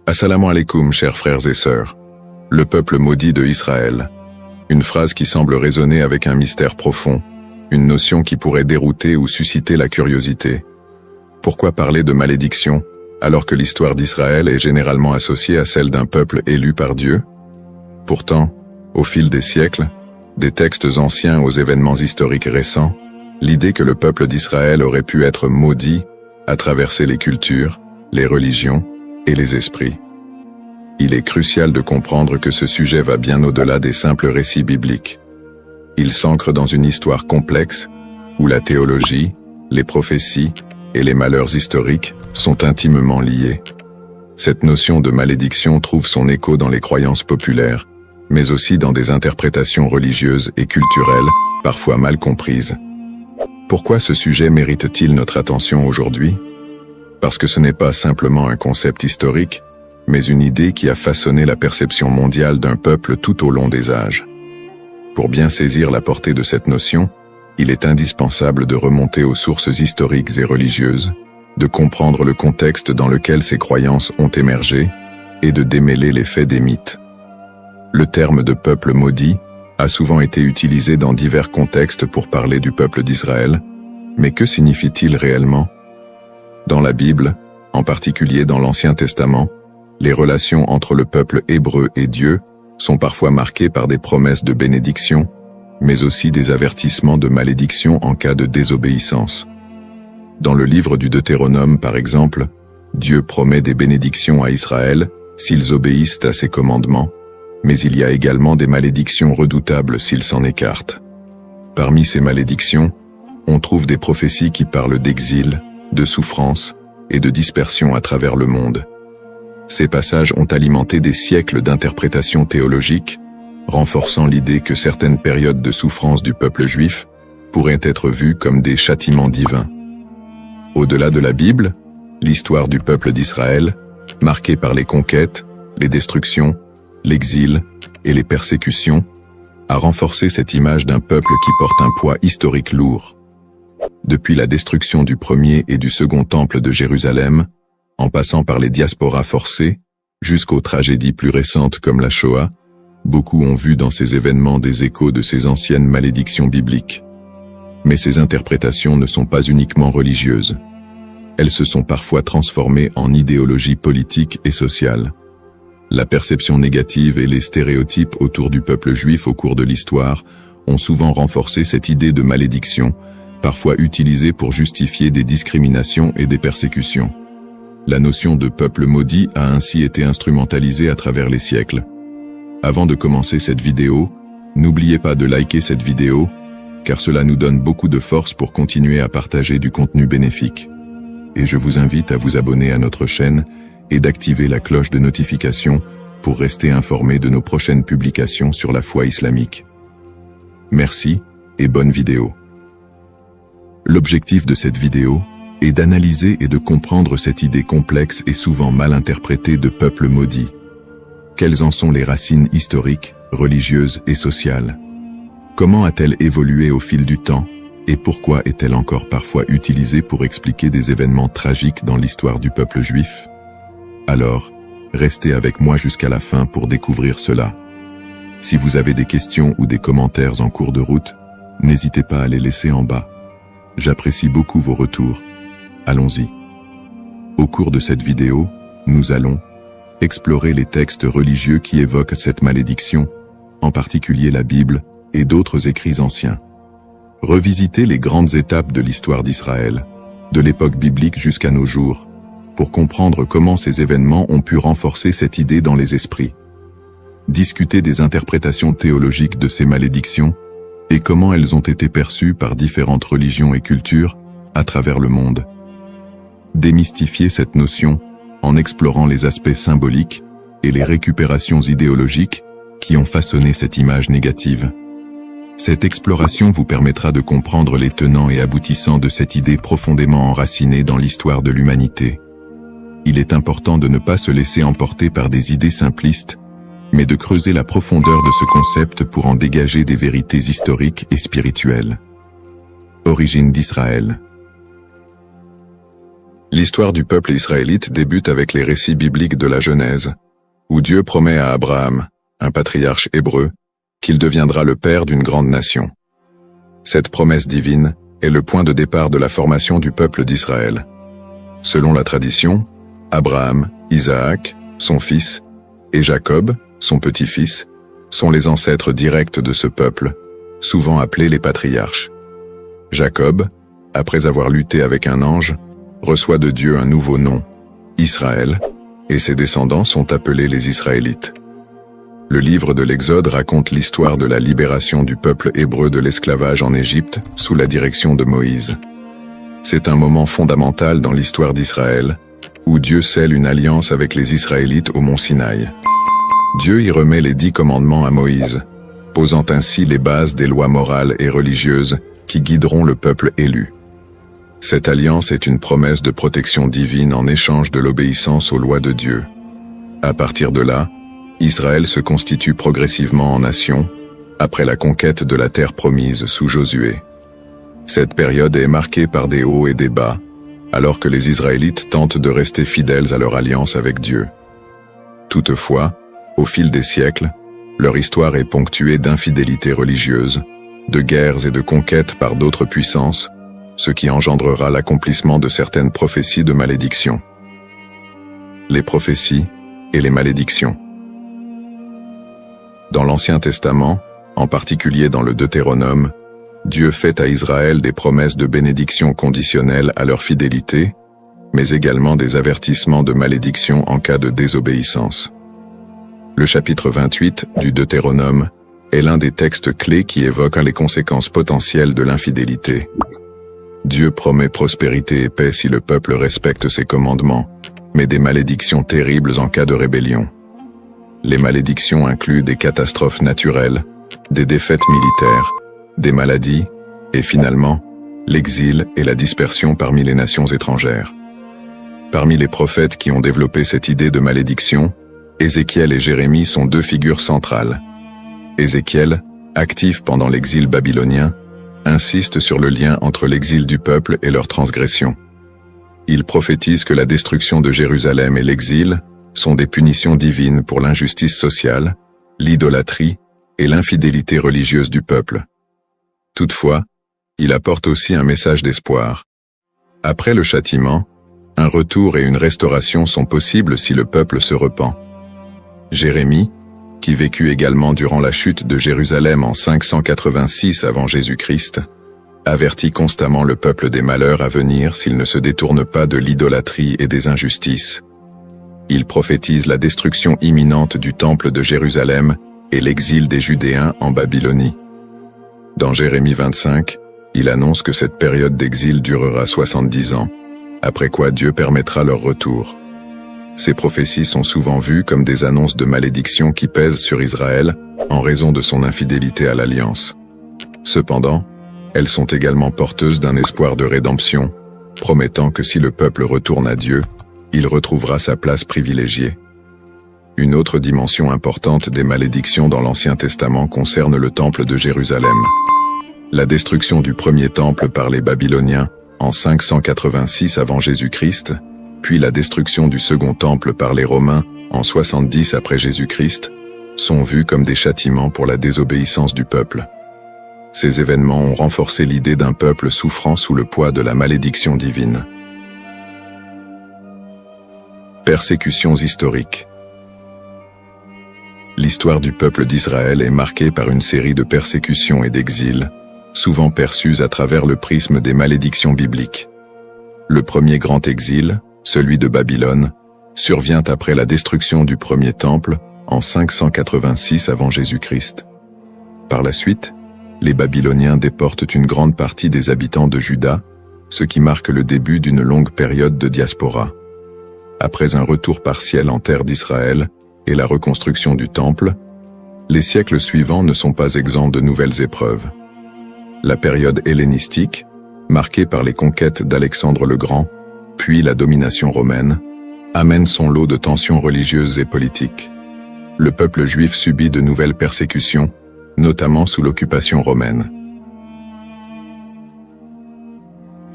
Assalamu alaikum, chers frères et sœurs. Le peuple maudit de Israël. Une phrase qui semble résonner avec un mystère profond, une notion qui pourrait dérouter ou susciter la curiosité. Pourquoi parler de malédiction, alors que l'histoire d'Israël est généralement associée à celle d'un peuple élu par Dieu? Pourtant, au fil des siècles, des textes anciens aux événements historiques récents, l'idée que le peuple d'Israël aurait pu être maudit a traversé les cultures, les religions et les esprits. Il est crucial de comprendre que ce sujet va bien au-delà des simples récits bibliques. Il s'ancre dans une histoire complexe, où la théologie, les prophéties et les malheurs historiques sont intimement liés. Cette notion de malédiction trouve son écho dans les croyances populaires, mais aussi dans des interprétations religieuses et culturelles, parfois mal comprises. Pourquoi ce sujet mérite-t-il notre attention aujourd'hui? Parce que ce n'est pas simplement un concept historique, mais une idée qui a façonné la perception mondiale d'un peuple tout au long des âges. Pour bien saisir la portée de cette notion, il est indispensable de remonter aux sources historiques et religieuses, de comprendre le contexte dans lequel ces croyances ont émergé et de démêler les faits des mythes. Le terme de peuple maudit a souvent été utilisé dans divers contextes pour parler du peuple d'Israël, mais que signifie-t-il réellement? Dans la Bible, en particulier dans l'Ancien Testament, les relations entre le peuple hébreu et Dieu sont parfois marquées par des promesses de bénédiction, mais aussi des avertissements de malédiction en cas de désobéissance. Dans le livre du Deutéronome, par exemple, Dieu promet des bénédictions à Israël s'ils obéissent à ses commandements, mais il y a également des malédictions redoutables s'ils s'en écartent. Parmi ces malédictions, on trouve des prophéties qui parlent d'exil, de souffrance et de dispersion à travers le monde. Ces passages ont alimenté des siècles d'interprétations théologiques, renforçant l'idée que certaines périodes de souffrance du peuple juif pourraient être vues comme des châtiments divins. Au-delà de la Bible, l'histoire du peuple d'Israël, marquée par les conquêtes, les destructions, l'exil et les persécutions, a renforcé cette image d'un peuple qui porte un poids historique lourd. Depuis la destruction du premier et du second temple de Jérusalem, en passant par les diasporas forcées, jusqu'aux tragédies plus récentes comme la Shoah, beaucoup ont vu dans ces événements des échos de ces anciennes malédictions bibliques. Mais ces interprétations ne sont pas uniquement religieuses. Elles se sont parfois transformées en idéologie politique et sociale. La perception négative et les stéréotypes autour du peuple juif au cours de l'histoire ont souvent renforcé cette idée de malédiction, parfois utilisée pour justifier des discriminations et des persécutions. La notion de peuple maudit a ainsi été instrumentalisée à travers les siècles. Avant de commencer cette vidéo, n'oubliez pas de liker cette vidéo, car cela nous donne beaucoup de force pour continuer à partager du contenu bénéfique. Et je vous invite à vous abonner à notre chaîne et d'activer la cloche de notification pour rester informé de nos prochaines publications sur la foi islamique. Merci et bonne vidéo. L'objectif de cette vidéo est d'analyser et de comprendre cette idée complexe et souvent mal interprétée de peuple maudit. Quelles en sont les racines historiques, religieuses et sociales? Comment a-t-elle évolué au fil du temps et pourquoi est-elle encore parfois utilisée pour expliquer des événements tragiques dans l'histoire du peuple juif? Alors, restez avec moi jusqu'à la fin pour découvrir cela. Si vous avez des questions ou des commentaires en cours de route, n'hésitez pas à les laisser en bas. J'apprécie beaucoup vos retours. Allons-y. Au cours de cette vidéo, nous allons explorer les textes religieux qui évoquent cette malédiction, en particulier la Bible et d'autres écrits anciens. Revisiter les grandes étapes de l'histoire d'Israël, de l'époque biblique jusqu'à nos jours, pour comprendre comment ces événements ont pu renforcer cette idée dans les esprits. Discuter des interprétations théologiques de ces malédictions et comment elles ont été perçues par différentes religions et cultures à travers le monde. Démystifier cette notion en explorant les aspects symboliques et les récupérations idéologiques qui ont façonné cette image négative. Cette exploration vous permettra de comprendre les tenants et aboutissants de cette idée profondément enracinée dans l'histoire de l'humanité. Il est important de ne pas se laisser emporter par des idées simplistes, mais de creuser la profondeur de ce concept pour en dégager des vérités historiques et spirituelles. Origine d'Israël. L'histoire du peuple israélite débute avec les récits bibliques de la Genèse, où Dieu promet à Abraham, un patriarche hébreu, qu'il deviendra le père d'une grande nation. Cette promesse divine est le point de départ de la formation du peuple d'Israël. Selon la tradition, Abraham, Isaac, son fils, et Jacob, son petit-fils, sont les ancêtres directs de ce peuple, souvent appelés les patriarches. Jacob, après avoir lutté avec un ange, reçoit de Dieu un nouveau nom, Israël, et ses descendants sont appelés les Israélites. Le livre de l'Exode raconte l'histoire de la libération du peuple hébreu de l'esclavage en Égypte sous la direction de Moïse. C'est un moment fondamental dans l'histoire d'Israël, où Dieu scelle une alliance avec les Israélites au mont Sinaï. Dieu y remet les 10 commandements à Moïse, posant ainsi les bases des lois morales et religieuses qui guideront le peuple élu. Cette alliance est une promesse de protection divine en échange de l'obéissance aux lois de Dieu. À partir de là, Israël se constitue progressivement en nation, après la conquête de la terre promise sous Josué. Cette période est marquée par des hauts et des bas, alors que les Israélites tentent de rester fidèles à leur alliance avec Dieu. Toutefois, au fil des siècles, leur histoire est ponctuée d'infidélités religieuses, de guerres et de conquêtes par d'autres puissances, ce qui engendrera l'accomplissement de certaines prophéties de malédiction. Les prophéties et les malédictions. Dans l'Ancien Testament, en particulier dans le Deutéronome, Dieu fait à Israël des promesses de bénédiction conditionnelles à leur fidélité, mais également des avertissements de malédiction en cas de désobéissance. Le chapitre 28 du Deutéronome est l'un des textes clés qui évoquent les conséquences potentielles de l'infidélité. Dieu promet prospérité et paix si le peuple respecte ses commandements, mais des malédictions terribles en cas de rébellion. Les malédictions incluent des catastrophes naturelles, des défaites militaires, des maladies, et finalement, l'exil et la dispersion parmi les nations étrangères. Parmi les prophètes qui ont développé cette idée de malédiction, Ézéchiel et Jérémie sont 2 figures centrales. Ézéchiel, actif pendant l'exil babylonien, insiste sur le lien entre l'exil du peuple et leur transgression. Il prophétise que la destruction de Jérusalem et l'exil sont des punitions divines pour l'injustice sociale, l'idolâtrie et l'infidélité religieuse du peuple. Toutefois, il apporte aussi un message d'espoir. Après le châtiment, un retour et une restauration sont possibles si le peuple se repent. Jérémie, qui vécut également durant la chute de Jérusalem en 586 avant Jésus-Christ, avertit constamment le peuple des malheurs à venir s'il ne se détourne pas de l'idolâtrie et des injustices. Il prophétise la destruction imminente du temple de Jérusalem et l'exil des Judéens en Babylonie. Dans Jérémie 25, il annonce que cette période d'exil durera 70 ans, après quoi Dieu permettra leur retour. Ces prophéties sont souvent vues comme des annonces de malédiction qui pèsent sur Israël en raison de son infidélité à l'Alliance. Cependant, elles sont également porteuses d'un espoir de rédemption, promettant que si le peuple retourne à Dieu, il retrouvera sa place privilégiée. Une autre dimension importante des malédictions dans l'Ancien Testament concerne le temple de Jérusalem. La destruction du premier temple par les Babyloniens en 586 avant Jésus-Christ, puis la destruction du second temple par les Romains en 70 après Jésus-Christ, sont vus comme des châtiments pour la désobéissance du peuple. Ces événements ont renforcé l'idée d'un peuple souffrant sous le poids de la malédiction divine. Persécutions historiques. L'histoire du peuple d'Israël est marquée par une série de persécutions et d'exils, souvent perçues à travers le prisme des malédictions bibliques. Le premier grand exil, celui de Babylone, survient après la destruction du premier temple en 586 avant Jésus-Christ. Par la suite, les Babyloniens déportent une grande partie des habitants de Juda, ce qui marque le début d'une longue période de diaspora. Après un retour partiel en terre d'Israël et la reconstruction du temple, les siècles suivants ne sont pas exempts de nouvelles épreuves. La période hellénistique, marquée par les conquêtes d'Alexandre le Grand, puis la domination romaine, amène son lot de tensions religieuses et politiques. Le peuple juif subit de nouvelles persécutions, notamment sous l'occupation romaine.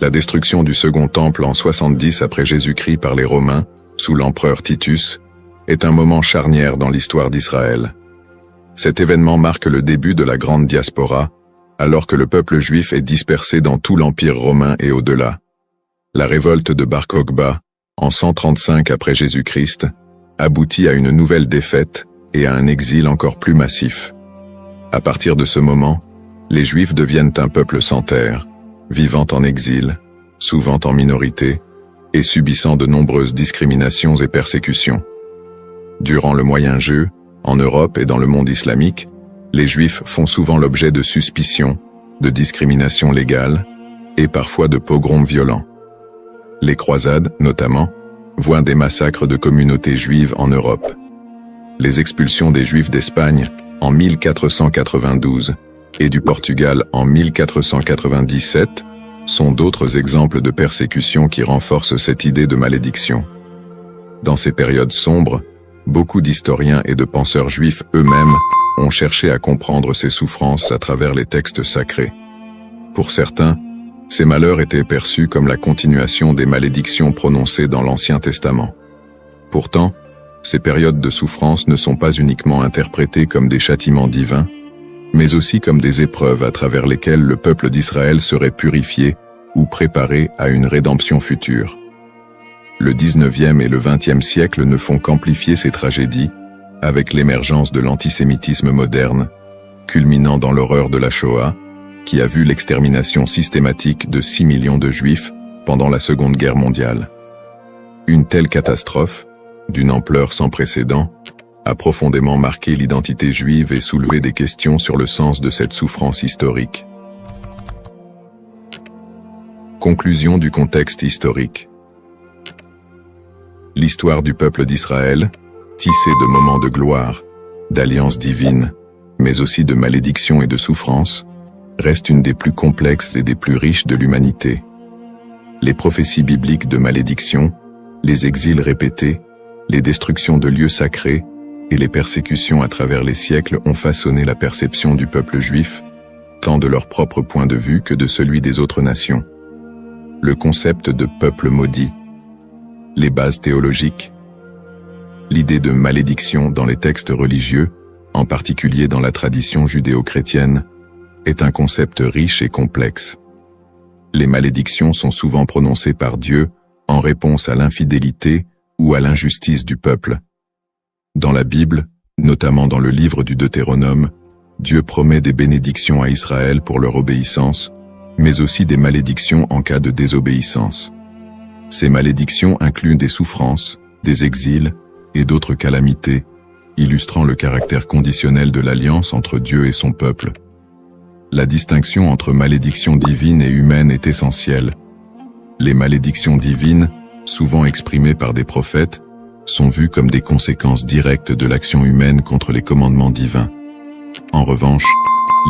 La destruction du Second Temple en 70 après Jésus-Christ par les Romains, sous l'empereur Titus, est un moment charnière dans l'histoire d'Israël. Cet événement marque le début de la grande diaspora, alors que le peuple juif est dispersé dans tout l'Empire romain et au-delà. La révolte de Bar Kokhba, en 135 après Jésus-Christ, aboutit à une nouvelle défaite et à un exil encore plus massif. À partir de ce moment, les Juifs deviennent un peuple sans terre, vivant en exil, souvent en minorité, et subissant de nombreuses discriminations et persécutions. Durant le Moyen-Âge, en Europe et dans le monde islamique, les Juifs font souvent l'objet de suspicions, de discriminations légales, et parfois de pogroms violents. Les croisades, notamment, voient des massacres de communautés juives en Europe. Les expulsions des Juifs d'Espagne, en 1492, et du Portugal en 1497, sont d'autres exemples de persécutions qui renforcent cette idée de malédiction. Dans ces périodes sombres, beaucoup d'historiens et de penseurs juifs eux-mêmes ont cherché à comprendre ces souffrances à travers les textes sacrés. Pour certains, ces malheurs étaient perçus comme la continuation des malédictions prononcées dans l'Ancien Testament. Pourtant, ces périodes de souffrance ne sont pas uniquement interprétées comme des châtiments divins, mais aussi comme des épreuves à travers lesquelles le peuple d'Israël serait purifié ou préparé à une rédemption future. Le 19e et le 20e siècle ne font qu'amplifier ces tragédies, avec l'émergence de l'antisémitisme moderne, culminant dans l'horreur de la Shoah, qui a vu l'extermination systématique de 6 millions de Juifs pendant la Seconde Guerre mondiale. Une telle catastrophe, d'une ampleur sans précédent, a profondément marqué l'identité juive et soulevé des questions sur le sens de cette souffrance historique. Conclusion du contexte historique. L'histoire du peuple d'Israël, tissée de moments de gloire, d'alliances divines, mais aussi de malédictions et de souffrances, reste une des plus complexes et des plus riches de l'humanité. Les prophéties bibliques de malédiction, les exils répétés, les destructions de lieux sacrés et les persécutions à travers les siècles ont façonné la perception du peuple juif, tant de leur propre point de vue que de celui des autres nations. Le concept de peuple maudit, les bases théologiques, l'idée de malédiction dans les textes religieux, en particulier dans la tradition judéo-chrétienne, est un concept riche et complexe. Les malédictions sont souvent prononcées par Dieu en réponse à l'infidélité ou à l'injustice du peuple. Dans la Bible, notamment dans le livre du Deutéronome, Dieu promet des bénédictions à Israël pour leur obéissance, mais aussi des malédictions en cas de désobéissance. Ces malédictions incluent des souffrances, des exils et d'autres calamités, illustrant le caractère conditionnel de l'alliance entre Dieu et son peuple. La distinction entre malédiction divine et humaine est essentielle. Les malédictions divines, souvent exprimées par des prophètes, sont vues comme des conséquences directes de l'action humaine contre les commandements divins. En revanche,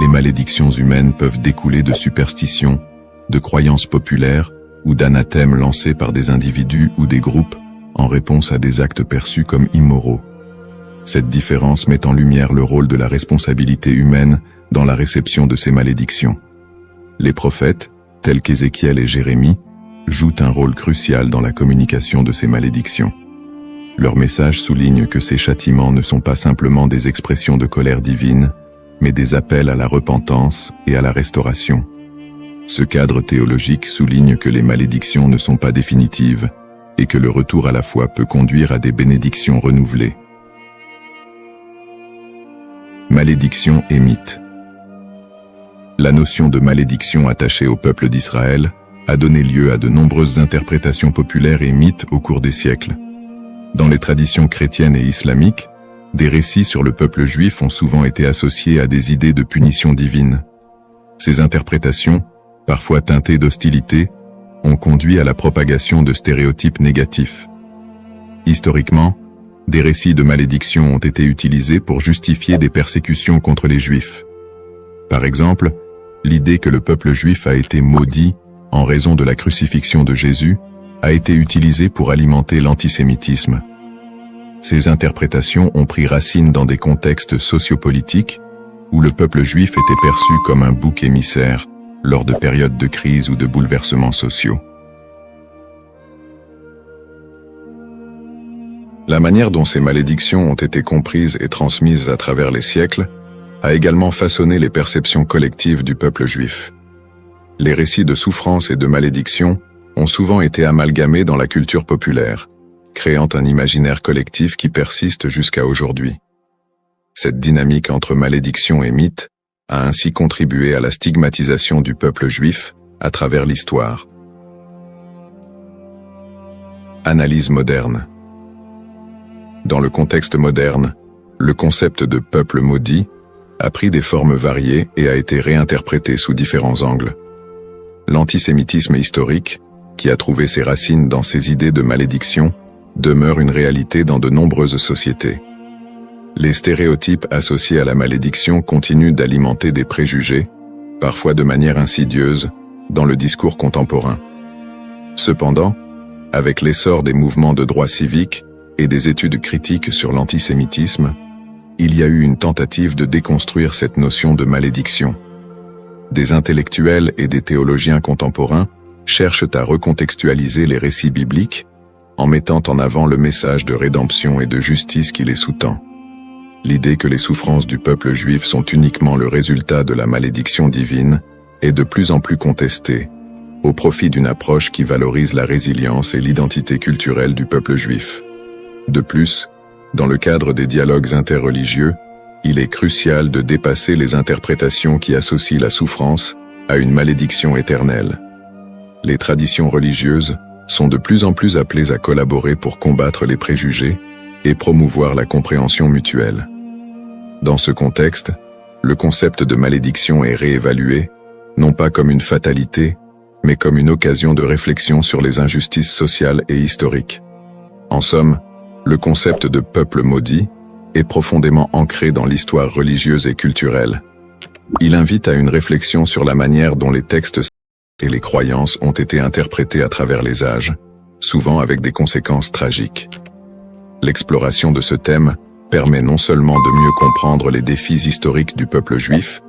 les malédictions humaines peuvent découler de superstitions, de croyances populaires ou d'anathèmes lancés par des individus ou des groupes en réponse à des actes perçus comme immoraux. Cette différence met en lumière le rôle de la responsabilité humaine dans la réception de ces malédictions. Les prophètes, tels qu'Ézéchiel et Jérémie, jouent un rôle crucial dans la communication de ces malédictions. Leur message souligne que ces châtiments ne sont pas simplement des expressions de colère divine, mais des appels à la repentance et à la restauration. Ce cadre théologique souligne que les malédictions ne sont pas définitives et que le retour à la foi peut conduire à des bénédictions renouvelées. Malédiction et mythe. La notion de malédiction attachée au peuple d'Israël a donné lieu à de nombreuses interprétations populaires et mythes au cours des siècles. Dans les traditions chrétiennes et islamiques, des récits sur le peuple juif ont souvent été associés à des idées de punition divine. Ces interprétations, parfois teintées d'hostilité, ont conduit à la propagation de stéréotypes négatifs. Historiquement, des récits de malédiction ont été utilisés pour justifier des persécutions contre les Juifs. Par exemple, l'idée que le peuple juif a été maudit en raison de la crucifixion de Jésus a été utilisée pour alimenter l'antisémitisme. Ces interprétations ont pris racine dans des contextes sociopolitiques où le peuple juif était perçu comme un bouc émissaire, lors de périodes de crise ou de bouleversements sociaux. La manière dont ces malédictions ont été comprises et transmises à travers les siècles a également façonné les perceptions collectives du peuple juif. Les récits de souffrance et de malédiction ont souvent été amalgamés dans la culture populaire, créant un imaginaire collectif qui persiste jusqu'à aujourd'hui. Cette dynamique entre malédiction et mythe a ainsi contribué à la stigmatisation du peuple juif à travers l'histoire. Analyse moderne. Dans le contexte moderne, le concept de peuple maudit a pris des formes variées et a été réinterprété sous différents angles. L'antisémitisme historique, qui a trouvé ses racines dans ces idées de malédiction, demeure une réalité dans de nombreuses sociétés. Les stéréotypes associés à la malédiction continuent d'alimenter des préjugés, parfois de manière insidieuse, dans le discours contemporain. Cependant, avec l'essor des mouvements de droit civique et des études critiques sur l'antisémitisme, il y a eu une tentative de déconstruire cette notion de malédiction. Des intellectuels et des théologiens contemporains cherchent à recontextualiser les récits bibliques en mettant en avant le message de rédemption et de justice qui les sous-tend. L'idée que les souffrances du peuple juif sont uniquement le résultat de la malédiction divine est de plus en plus contestée, au profit d'une approche qui valorise la résilience et l'identité culturelle du peuple juif. De plus, dans le cadre des dialogues interreligieux, il est crucial de dépasser les interprétations qui associent la souffrance à une malédiction éternelle. Les traditions religieuses sont de plus en plus appelées à collaborer pour combattre les préjugés et promouvoir la compréhension mutuelle. Dans ce contexte, le concept de malédiction est réévalué, non pas comme une fatalité, mais comme une occasion de réflexion sur les injustices sociales et historiques. En somme, le concept de peuple maudit est profondément ancré dans l'histoire religieuse et culturelle. Il invite à une réflexion sur la manière dont les textes et les croyances ont été interprétés à travers les âges, souvent avec des conséquences tragiques. L'exploration de ce thème permet non seulement de mieux comprendre les défis historiques du peuple juif,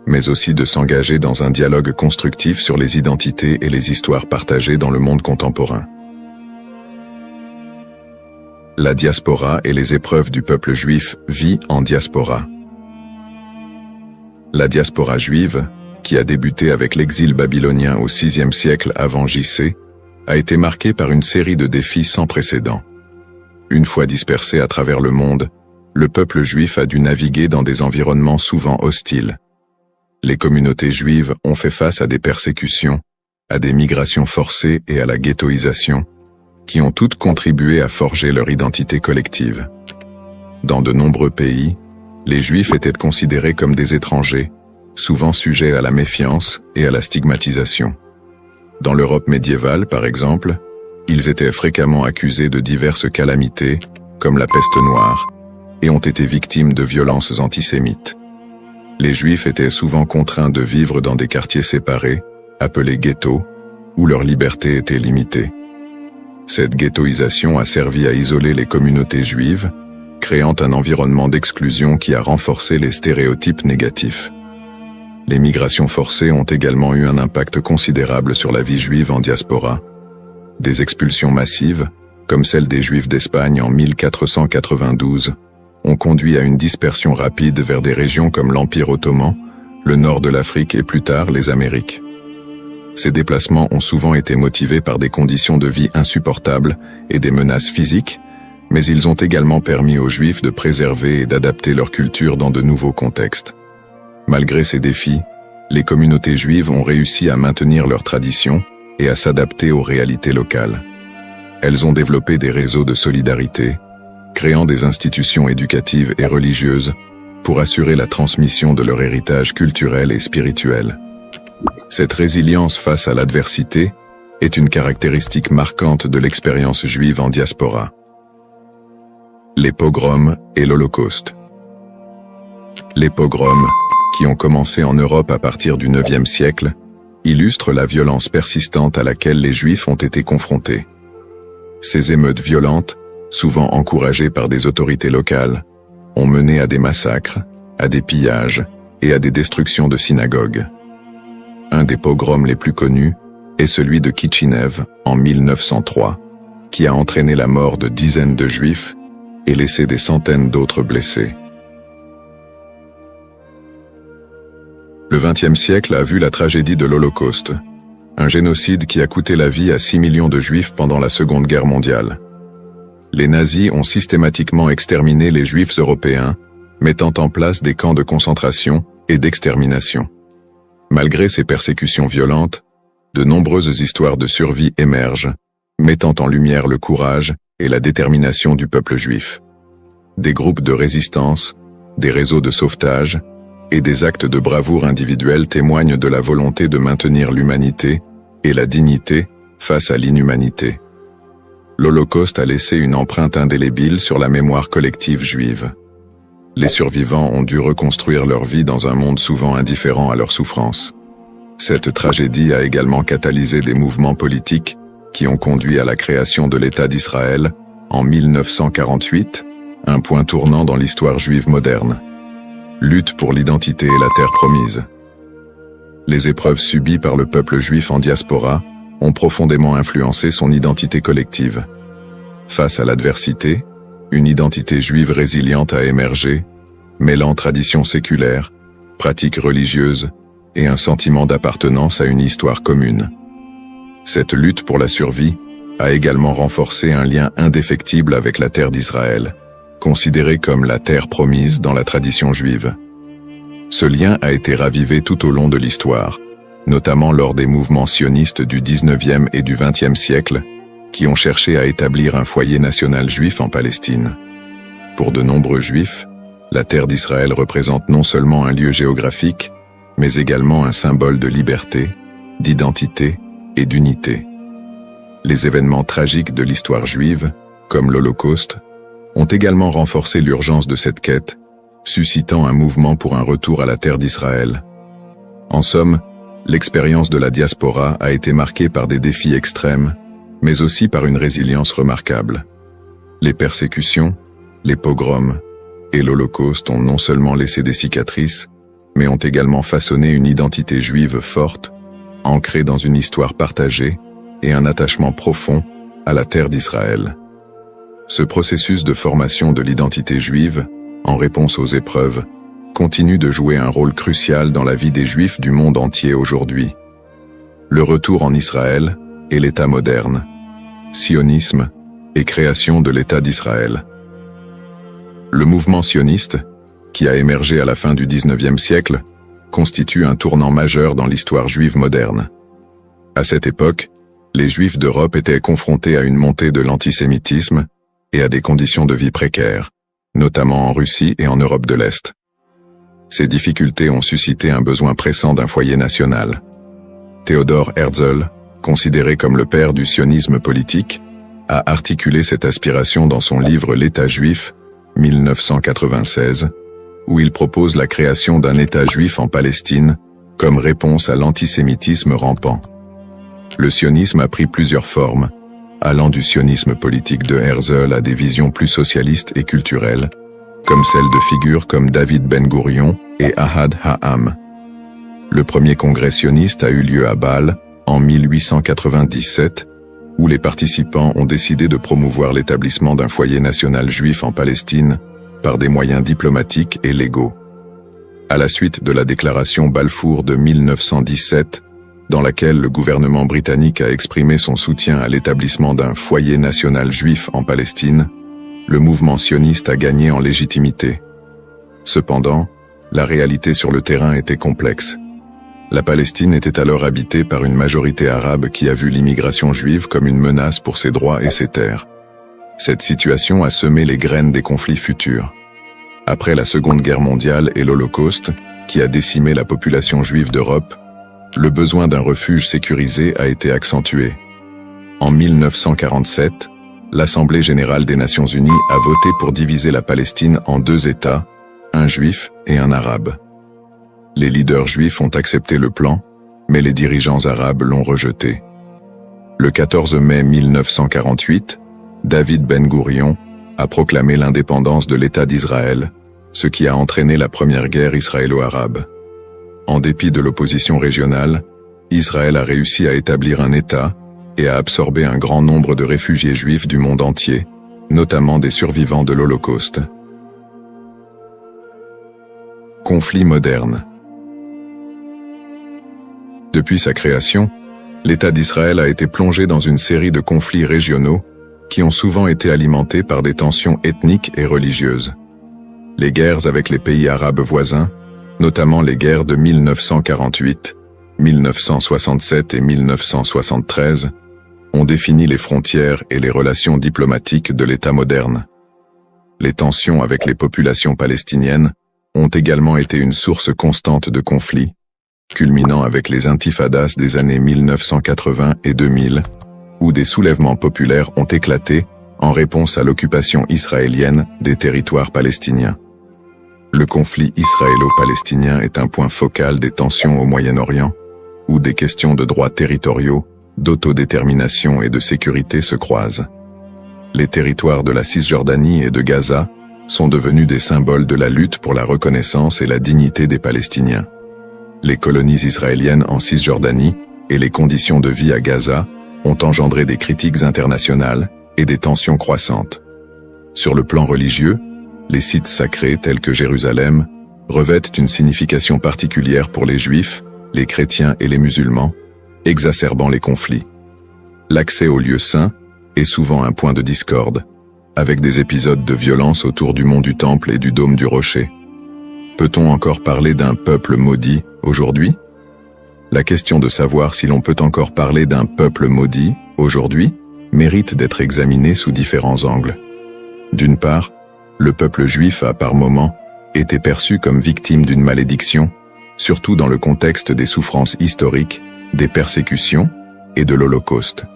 mais aussi de s'engager dans un dialogue constructif sur les identités et les histoires partagées dans le monde contemporain. La diaspora et les épreuves du peuple juif vit en diaspora. La diaspora juive, qui a débuté avec l'exil babylonien au VIe siècle avant J.C., a été marquée par une série de défis sans précédent. Une fois dispersé à travers le monde, le peuple juif a dû naviguer dans des environnements souvent hostiles. Les communautés juives ont fait face à des persécutions, à des migrations forcées et à la ghettoisation, qui ont toutes contribué à forger leur identité collective. Dans de nombreux pays, les Juifs étaient considérés comme des étrangers, souvent sujets à la méfiance et à la stigmatisation. Dans l'Europe médiévale, par exemple, ils étaient fréquemment accusés de diverses calamités, comme la peste noire, et ont été victimes de violences antisémites. Les Juifs étaient souvent contraints de vivre dans des quartiers séparés, appelés ghettos, où leur liberté était limitée. Cette ghettoisation a servi à isoler les communautés juives, créant un environnement d'exclusion qui a renforcé les stéréotypes négatifs. Les migrations forcées ont également eu un impact considérable sur la vie juive en diaspora. Des expulsions massives, comme celle des Juifs d'Espagne en 1492, ont conduit à une dispersion rapide vers des régions comme l'Empire ottoman, le nord de l'Afrique et plus tard les Amériques. Ces déplacements ont souvent été motivés par des conditions de vie insupportables et des menaces physiques, mais ils ont également permis aux Juifs de préserver et d'adapter leur culture dans de nouveaux contextes. Malgré ces défis, les communautés juives ont réussi à maintenir leurs traditions et à s'adapter aux réalités locales. Elles ont développé des réseaux de solidarité, créant des institutions éducatives et religieuses pour assurer la transmission de leur héritage culturel et spirituel. Cette résilience face à l'adversité est une caractéristique marquante de l'expérience juive en diaspora. Les pogroms et l'Holocauste. Les pogroms, qui ont commencé en Europe à partir du IXe siècle, illustrent la violence persistante à laquelle les Juifs ont été confrontés. Ces émeutes violentes, souvent encouragées par des autorités locales, ont mené à des massacres, à des pillages et à des destructions de synagogues. Un des pogroms les plus connus est celui de Kitchinev en 1903, qui a entraîné la mort de dizaines de Juifs et laissé des centaines d'autres blessés. Le XXe siècle a vu la tragédie de l'Holocauste, un génocide qui a coûté la vie à 6 millions de Juifs pendant la Seconde Guerre mondiale. Les nazis ont systématiquement exterminé les Juifs européens, mettant en place des camps de concentration et d'extermination. Malgré ces persécutions violentes, de nombreuses histoires de survie émergent, mettant en lumière le courage et la détermination du peuple juif. Des groupes de résistance, des réseaux de sauvetage et des actes de bravoure individuels témoignent de la volonté de maintenir l'humanité et la dignité face à l'inhumanité. L'Holocauste a laissé une empreinte indélébile sur la mémoire collective juive. Les survivants ont dû reconstruire leur vie dans un monde souvent indifférent à leur souffrance. Cette tragédie a également catalysé des mouvements politiques qui ont conduit à la création de l'État d'Israël en 1948, un point tournant dans l'histoire juive moderne. Lutte pour l'identité et la terre promise. Les épreuves subies par le peuple juif en diaspora ont profondément influencé son identité collective. Face à l'adversité, une identité juive résiliente a émergé, mêlant traditions séculaires, pratiques religieuses et un sentiment d'appartenance à une histoire commune. Cette lutte pour la survie a également renforcé un lien indéfectible avec la terre d'Israël, considérée comme la terre promise dans la tradition juive. Ce lien a été ravivé tout au long de l'histoire, notamment lors des mouvements sionistes du XIXe et du XXe siècle, qui ont cherché à établir un foyer national juif en Palestine. Pour de nombreux juifs, la terre d'Israël représente non seulement un lieu géographique, mais également un symbole de liberté, d'identité et d'unité. Les événements tragiques de l'histoire juive, comme l'Holocauste, ont également renforcé l'urgence de cette quête, suscitant un mouvement pour un retour à la terre d'Israël. En somme, l'expérience de la diaspora a été marquée par des défis extrêmes, mais aussi par une résilience remarquable. Les persécutions, les pogroms et l'Holocauste ont non seulement laissé des cicatrices, mais ont également façonné une identité juive forte, ancrée dans une histoire partagée et un attachement profond à la terre d'Israël. Ce processus de formation de l'identité juive, en réponse aux épreuves, continue de jouer un rôle crucial dans la vie des Juifs du monde entier aujourd'hui. Le retour en Israël et l'État moderne, sionisme et création de l'État d'Israël. Le mouvement sioniste, qui a émergé à la fin du XIXe siècle, constitue un tournant majeur dans l'histoire juive moderne. À cette époque, les Juifs d'Europe étaient confrontés à une montée de l'antisémitisme et à des conditions de vie précaires, notamment en Russie et en Europe de l'Est. Ces difficultés ont suscité un besoin pressant d'un foyer national. Theodor Herzl, considéré comme le père du sionisme politique, a articulé cette aspiration dans son livre L'État juif, 1996, où il propose la création d'un État juif en Palestine comme réponse à l'antisémitisme rampant. Le sionisme a pris plusieurs formes, allant du sionisme politique de Herzl à des visions plus socialistes et culturelles, comme celles de figures comme David Ben-Gourion et Ahad Ha'am. Le premier congrès sioniste a eu lieu à Bâle en 1897, où les participants ont décidé de promouvoir l'établissement d'un foyer national juif en Palestine par des moyens diplomatiques et légaux. À la suite de la déclaration Balfour de 1917, dans laquelle le gouvernement britannique a exprimé son soutien à l'établissement d'un foyer national juif en Palestine, le mouvement sioniste a gagné en légitimité. Cependant, la réalité sur le terrain était complexe. La Palestine était alors habitée par une majorité arabe qui a vu l'immigration juive comme une menace pour ses droits et ses terres. Cette situation a semé les graines des conflits futurs. Après la Seconde Guerre mondiale et l'Holocauste, qui a décimé la population juive d'Europe, le besoin d'un refuge sécurisé a été accentué. En 1947, l'Assemblée générale des Nations unies a voté pour diviser la Palestine en deux États, un juif et un arabe. Les leaders juifs ont accepté le plan, mais les dirigeants arabes l'ont rejeté. Le 14 mai 1948, David Ben-Gourion a proclamé l'indépendance de l'État d'Israël, ce qui a entraîné la première guerre israélo-arabe. En dépit de l'opposition régionale, Israël a réussi à établir un État et à absorber un grand nombre de réfugiés juifs du monde entier, notamment des survivants de l'Holocauste. Conflit moderne. Depuis sa création, l'État d'Israël a été plongé dans une série de conflits régionaux qui ont souvent été alimentés par des tensions ethniques et religieuses. Les guerres avec les pays arabes voisins, notamment les guerres de 1948, 1967 et 1973, ont défini les frontières et les relations diplomatiques de l'État moderne. Les tensions avec les populations palestiniennes ont également été une source constante de conflits, culminant avec les intifadas des années 1980 et 2000, où des soulèvements populaires ont éclaté en réponse à l'occupation israélienne des territoires palestiniens. Le conflit israélo-palestinien est un point focal des tensions au Moyen-Orient, où des questions de droits territoriaux, d'autodétermination et de sécurité se croisent. Les territoires de la Cisjordanie et de Gaza sont devenus des symboles de la lutte pour la reconnaissance et la dignité des Palestiniens. Les colonies israéliennes en Cisjordanie et les conditions de vie à Gaza ont engendré des critiques internationales et des tensions croissantes. Sur le plan religieux, les sites sacrés tels que Jérusalem revêtent une signification particulière pour les Juifs, les chrétiens et les musulmans, exacerbant les conflits. L'accès aux lieux saints est souvent un point de discorde, avec des épisodes de violence autour du mont du Temple et du dôme du Rocher. Peut-on encore parler d'un peuple maudit aujourd'hui? La question de savoir si l'on peut encore parler d'un peuple maudit aujourd'hui mérite d'être examinée sous différents angles. D'une part, le peuple juif a par moments été perçu comme victime d'une malédiction, surtout dans le contexte des souffrances historiques, des persécutions et de l'Holocauste.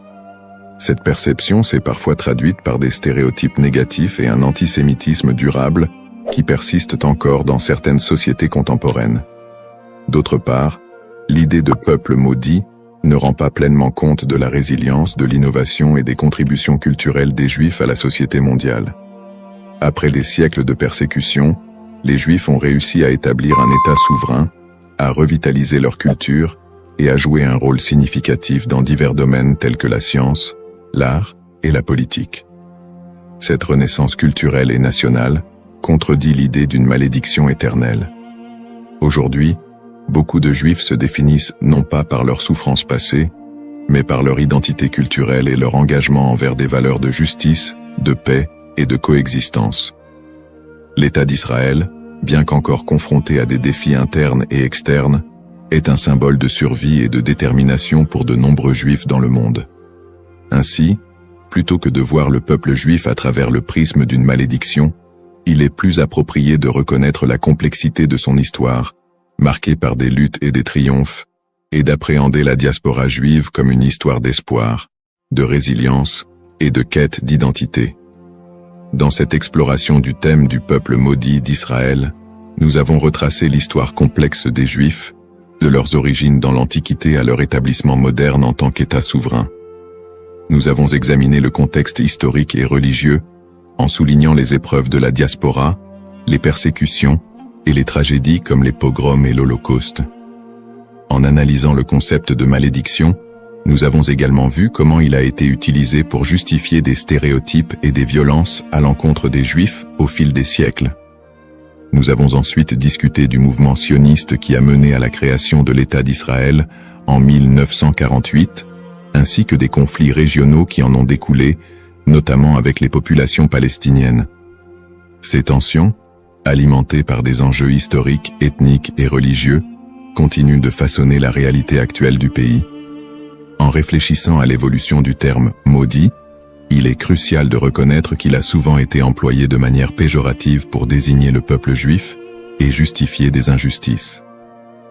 Cette perception s'est parfois traduite par des stéréotypes négatifs et un antisémitisme durable qui persistent encore dans certaines sociétés contemporaines. D'autre part, l'idée de peuple maudit ne rend pas pleinement compte de la résilience, de l'innovation et des contributions culturelles des Juifs à la société mondiale. Après des siècles de persécution, les Juifs ont réussi à établir un État souverain, à revitaliser leur culture et à jouer un rôle significatif dans divers domaines tels que la science, l'art et la politique. Cette renaissance culturelle et nationale contredit l'idée d'une malédiction éternelle. Aujourd'hui, beaucoup de Juifs se définissent non pas par leurs souffrances passées, mais par leur identité culturelle et leur engagement envers des valeurs de justice, de paix et de coexistence. L'État d'Israël, bien qu'encore confronté à des défis internes et externes, est un symbole de survie et de détermination pour de nombreux Juifs dans le monde. Ainsi, plutôt que de voir le peuple juif à travers le prisme d'une malédiction, il est plus approprié de reconnaître la complexité de son histoire, marquée par des luttes et des triomphes, et d'appréhender la diaspora juive comme une histoire d'espoir, de résilience et de quête d'identité. Dans cette exploration du thème du peuple maudit d'Israël, nous avons retracé l'histoire complexe des Juifs, de leurs origines dans l'Antiquité à leur établissement moderne en tant qu'État souverain. Nous avons examiné le contexte historique et religieux, en soulignant les épreuves de la diaspora, les persécutions et les tragédies comme les pogroms et l'Holocauste. En analysant le concept de malédiction, nous avons également vu comment il a été utilisé pour justifier des stéréotypes et des violences à l'encontre des Juifs au fil des siècles. Nous avons ensuite discuté du mouvement sioniste qui a mené à la création de l'État d'Israël en 1948, ainsi que des conflits régionaux qui en ont découlé, notamment avec les populations palestiniennes. Ces tensions, alimentées par des enjeux historiques, ethniques et religieux, continuent de façonner la réalité actuelle du pays. En réfléchissant à l'évolution du terme « maudit », il est crucial de reconnaître qu'il a souvent été employé de manière péjorative pour désigner le peuple juif et justifier des injustices.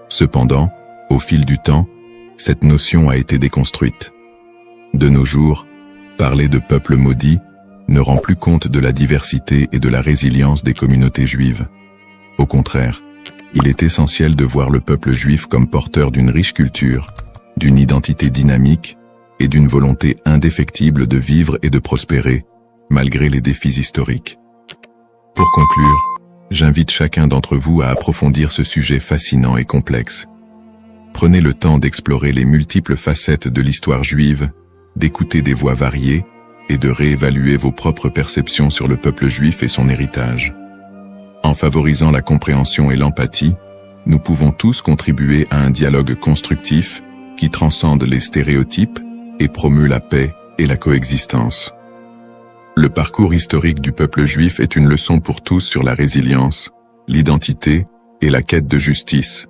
Cependant, au fil du temps, cette notion a été déconstruite. De nos jours, parler de peuple maudit ne rend plus compte de la diversité et de la résilience des communautés juives. Au contraire, il est essentiel de voir le peuple juif comme porteur d'une riche culture, d'une identité dynamique et d'une volonté indéfectible de vivre et de prospérer, malgré les défis historiques. Pour conclure, j'invite chacun d'entre vous à approfondir ce sujet fascinant et complexe. Prenez le temps d'explorer les multiples facettes de l'histoire juive, d'écouter des voix variées et de réévaluer vos propres perceptions sur le peuple juif et son héritage. En favorisant la compréhension et l'empathie, nous pouvons tous contribuer à un dialogue constructif qui transcende les stéréotypes et promeut la paix et la coexistence. Le parcours historique du peuple juif est une leçon pour tous sur la résilience, l'identité et la quête de justice.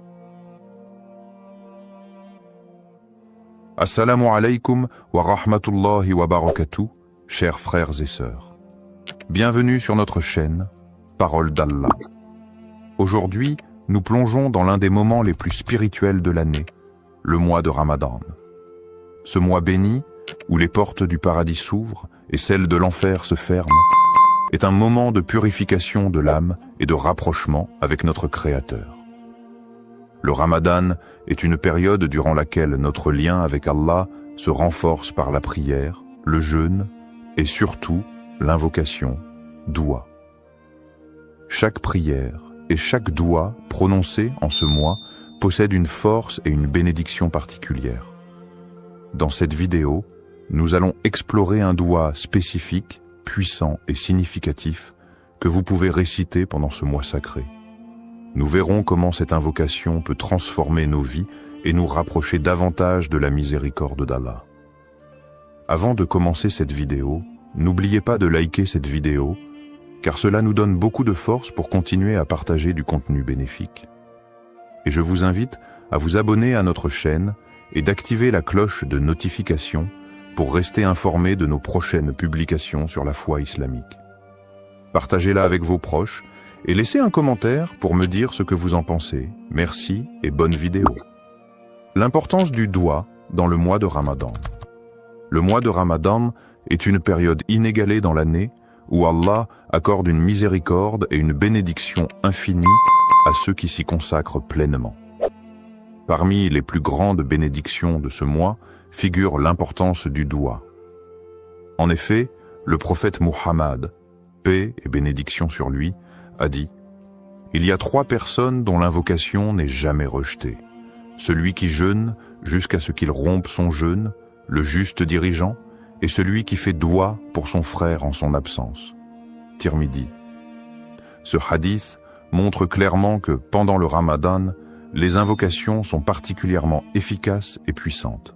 Assalamu alaikum wa rahmatullahi wa barakatuh, chers frères et sœurs. Bienvenue sur notre chaîne, Parole d'Allah. Aujourd'hui, nous plongeons dans l'un des moments les plus spirituels de l'année, le mois de Ramadan. Ce mois béni, où les portes du paradis s'ouvrent et celles de l'enfer se ferment, est un moment de purification de l'âme et de rapprochement avec notre Créateur. Le Ramadan est une période durant laquelle notre lien avec Allah se renforce par la prière, le jeûne et surtout l'invocation, doua. Chaque prière et chaque doua prononcée en ce mois possède une force et une bénédiction particulière. Dans cette vidéo, nous allons explorer un doua spécifique, puissant et significatif que vous pouvez réciter pendant ce mois sacré. Nous verrons comment cette invocation peut transformer nos vies et nous rapprocher davantage de la miséricorde d'Allah. Avant de commencer cette vidéo, n'oubliez pas de liker cette vidéo, car cela nous donne beaucoup de force pour continuer à partager du contenu bénéfique. Et je vous invite à vous abonner à notre chaîne et d'activer la cloche de notification pour rester informé de nos prochaines publications sur la foi islamique. Partagez-la avec vos proches et laissez un commentaire pour me dire ce que vous en pensez. Merci et bonne vidéo. L'importance du doua dans le mois de Ramadan. Le mois de Ramadan est une période inégalée dans l'année où Allah accorde une miséricorde et une bénédiction infinie à ceux qui s'y consacrent pleinement. Parmi les plus grandes bénédictions de ce mois figure l'importance du doua. En effet, le prophète Muhammad, paix et bénédiction sur lui, a dit « Il y a 3 personnes dont l'invocation n'est jamais rejetée. Celui qui jeûne jusqu'à ce qu'il rompe son jeûne, le juste dirigeant, et celui qui fait doua pour son frère en son absence. » Tirmidhi. Ce hadith montre clairement que pendant le Ramadan, les invocations sont particulièrement efficaces et puissantes.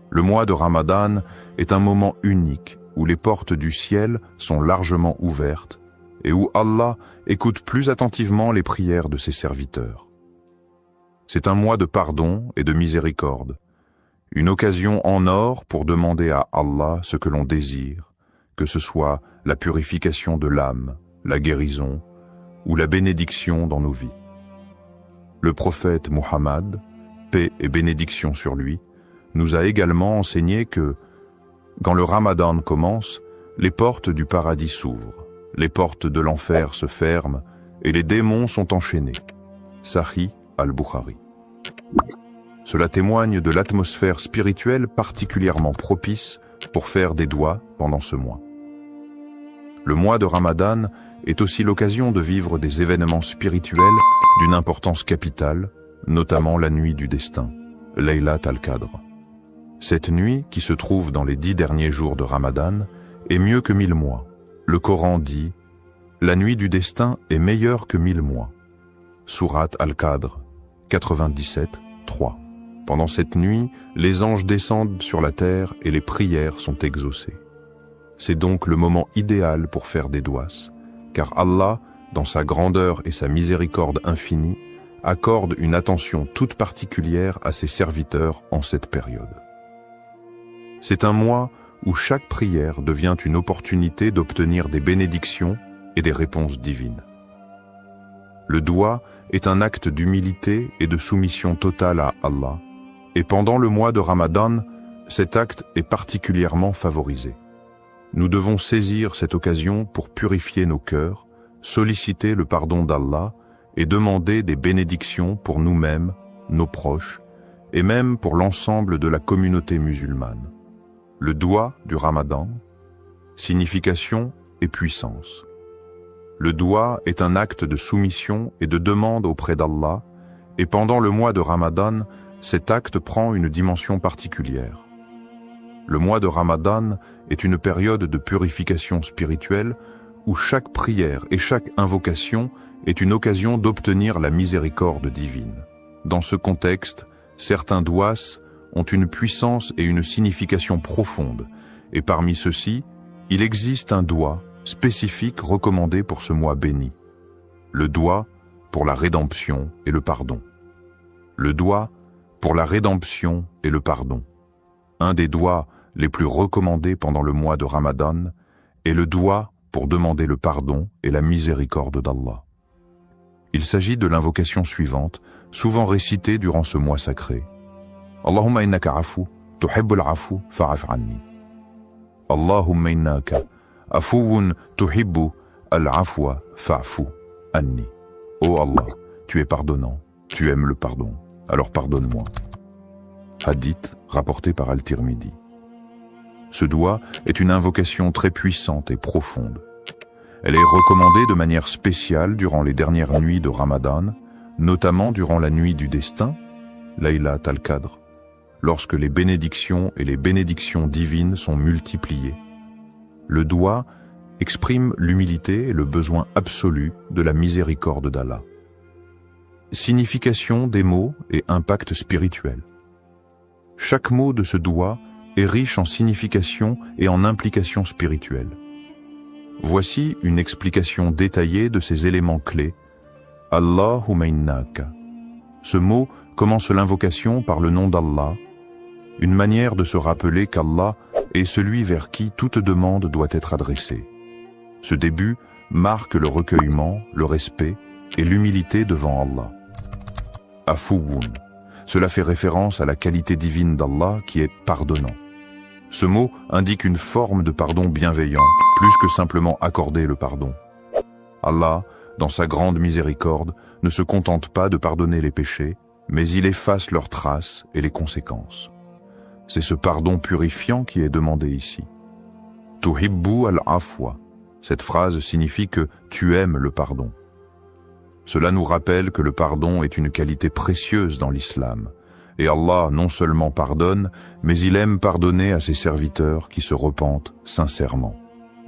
Le mois de Ramadan est un moment unique où les portes du ciel sont largement ouvertes et où Allah écoute plus attentivement les prières de ses serviteurs. C'est un mois de pardon et de miséricorde, une occasion en or pour demander à Allah ce que l'on désire, que ce soit la purification de l'âme, la guérison ou la bénédiction dans nos vies. Le prophète Muhammad, paix et bénédiction sur lui, nous a également enseigné que, quand le Ramadan commence, les portes du paradis s'ouvrent, les portes de l'enfer se ferment et les démons sont enchaînés. Sahih al-Bukhari. Cela témoigne de l'atmosphère spirituelle particulièrement propice pour faire des douas pendant ce mois. Le mois de Ramadan est aussi l'occasion de vivre des événements spirituels d'une importance capitale, notamment la nuit du destin, Laylat al-Qadr. Cette nuit, qui se trouve dans les 10 derniers jours de Ramadan, est mieux que 1000 mois. Le Coran dit « La nuit du destin est meilleure que 1000 mois ». Sourate al-Qadr, 97, 3. Pendant cette nuit, les anges descendent sur la terre et les prières sont exaucées. C'est donc le moment idéal pour faire des douas, car Allah, dans sa grandeur et sa miséricorde infinie, accorde une attention toute particulière à ses serviteurs en cette période. C'est un mois où chaque prière devient une opportunité d'obtenir des bénédictions et des réponses divines. Le doua est un acte d'humilité et de soumission totale à Allah, et pendant le mois de Ramadan, cet acte est particulièrement favorisé. Nous devons saisir cette occasion pour purifier nos cœurs, solliciter le pardon d'Allah et demander des bénédictions pour nous-mêmes, nos proches, et même pour l'ensemble de la communauté musulmane. Le doua du Ramadan, signification et puissance. Le doua est un acte de soumission et de demande auprès d'Allah, et pendant le mois de Ramadan, cet acte prend une dimension particulière. Le mois de Ramadan est une période de purification spirituelle où chaque prière et chaque invocation est une occasion d'obtenir la miséricorde divine. Dans ce contexte, certains douas ont une puissance et une signification profonde, et parmi ceux-ci, il existe un doua spécifique recommandé pour ce mois béni. Le doua pour la rédemption et le pardon. Le doua pour la rédemption et le pardon. Un des douas les plus recommandés pendant le mois de Ramadan est le doua pour demander le pardon et la miséricorde d'Allah. Il s'agit de l'invocation suivante, souvent récitée durant ce mois sacré. Allahumma innaka afu, tuhibbul afu, fa'af anni. Allahumma innaka afuwun tuhibbu al-afwa fa'fu anni. Ô Allah, tu es pardonnant, tu aimes le pardon, alors pardonne-moi. Hadith rapporté par Al-Tirmidhi. Ce doua est une invocation très puissante et profonde. Elle est recommandée de manière spéciale durant les dernières nuits de Ramadan, notamment durant la nuit du destin, Laylat al-Qadr, lorsque les bénédictions et les bénédictions divines sont multipliées. Le doua exprime l'humilité et le besoin absolu de la miséricorde d'Allah. Signification des mots et impact spirituel. Chaque mot de ce doua est riche en signification et en implications spirituelles. Voici une explication détaillée de ces éléments clés. Allahumma innaka. Ce mot commence l'invocation par le nom d'Allah, une manière de se rappeler qu'Allah est celui vers qui toute demande doit être adressée. Ce début marque le recueillement, le respect et l'humilité devant Allah. Afuwun. Cela fait référence à la qualité divine d'Allah qui est pardonnant. Ce mot indique une forme de pardon bienveillant, plus que simplement accorder le pardon. Allah, dans sa grande miséricorde, ne se contente pas de pardonner les péchés, mais il efface leurs traces et les conséquences. C'est ce pardon purifiant qui est demandé ici. Tuhibbu al-afwa. Cette phrase signifie que tu aimes le pardon. Cela nous rappelle que le pardon est une qualité précieuse dans l'islam. Et Allah non seulement pardonne, mais il aime pardonner à ses serviteurs qui se repentent sincèrement.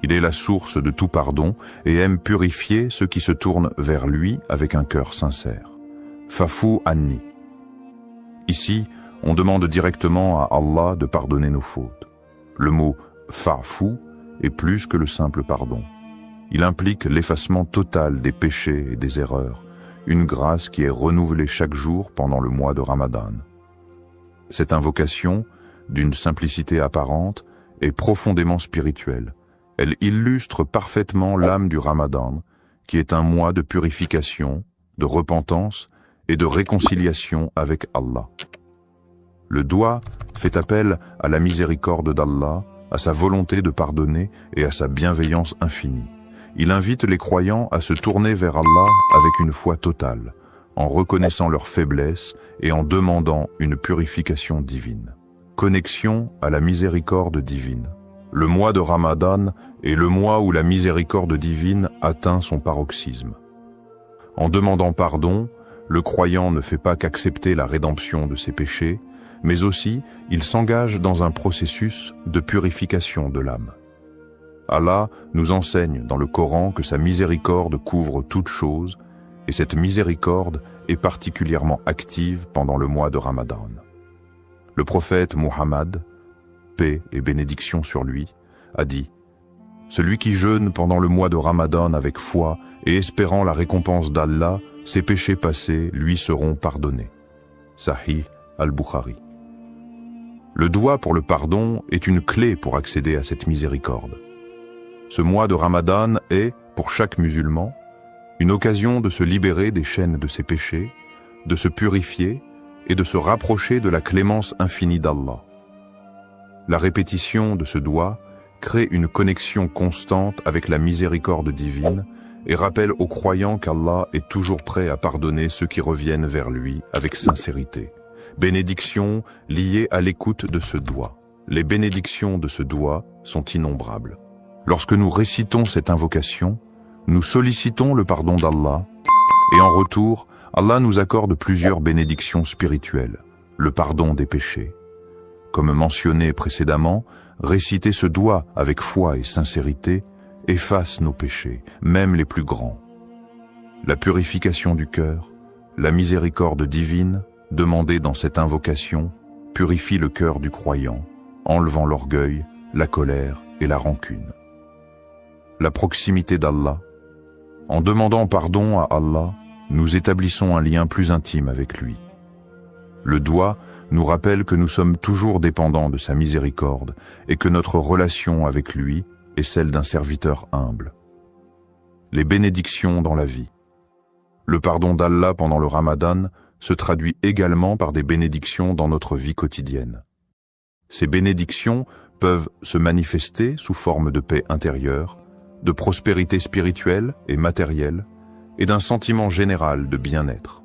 Il est la source de tout pardon et aime purifier ceux qui se tournent vers lui avec un cœur sincère. Fa'fu anni. Ici, on demande directement à Allah de pardonner nos fautes. Le mot fa'fu est plus que le simple pardon. Il implique l'effacement total des péchés et des erreurs, une grâce qui est renouvelée chaque jour pendant le mois de Ramadan. Cette invocation, d'une simplicité apparente, est profondément spirituelle. Elle illustre parfaitement l'âme du Ramadan, qui est un mois de purification, de repentance et de réconciliation avec Allah. Le doua fait appel à la miséricorde d'Allah, à sa volonté de pardonner et à sa bienveillance infinie. Il invite les croyants à se tourner vers Allah avec une foi totale, en reconnaissant leurs faiblesses et en demandant une purification divine. Connexion à la miséricorde divine. Le mois de Ramadan est le mois où la miséricorde divine atteint son paroxysme. En demandant pardon, le croyant ne fait pas qu'accepter la rédemption de ses péchés, mais aussi il s'engage dans un processus de purification de l'âme. Allah nous enseigne dans le Coran que sa miséricorde couvre toutes choses, et cette miséricorde est particulièrement active pendant le mois de Ramadan. Le prophète Muhammad, paix et bénédiction sur lui, a dit « Celui qui jeûne pendant le mois de Ramadan avec foi et espérant la récompense d'Allah, ses péchés passés lui seront pardonnés. » Sahih al-Bukhari. Le doua pour le pardon est une clé pour accéder à cette miséricorde. Ce mois de Ramadan est, pour chaque musulman, une occasion de se libérer des chaînes de ses péchés, de se purifier et de se rapprocher de la clémence infinie d'Allah. La répétition de ce doua crée une connexion constante avec la miséricorde divine et rappelle aux croyants qu'Allah est toujours prêt à pardonner ceux qui reviennent vers lui avec sincérité. Bénédictions liées à l'écoute de ce doua. Les bénédictions de ce doua sont innombrables. Lorsque nous récitons cette invocation, nous sollicitons le pardon d'Allah et en retour, Allah nous accorde plusieurs bénédictions spirituelles. le pardon des péchés. Comme mentionné précédemment, réciter ce doigt avec foi et sincérité efface nos péchés, même les plus grands. La purification du cœur, la miséricorde divine, demandée dans cette invocation, purifie le cœur du croyant, enlevant l'orgueil, la colère et la rancune. La proximité d'Allah. En demandant pardon à Allah, nous établissons un lien plus intime avec lui. Le doigt nous rappelle que nous sommes toujours dépendants de sa miséricorde et que notre relation avec lui est celle d'un serviteur humble. Les bénédictions dans la vie. Le pardon d'Allah pendant le Ramadan se traduit également par des bénédictions dans notre vie quotidienne. Ces bénédictions peuvent se manifester sous forme de paix intérieure, de prospérité spirituelle et matérielle, et d'un sentiment général de bien-être.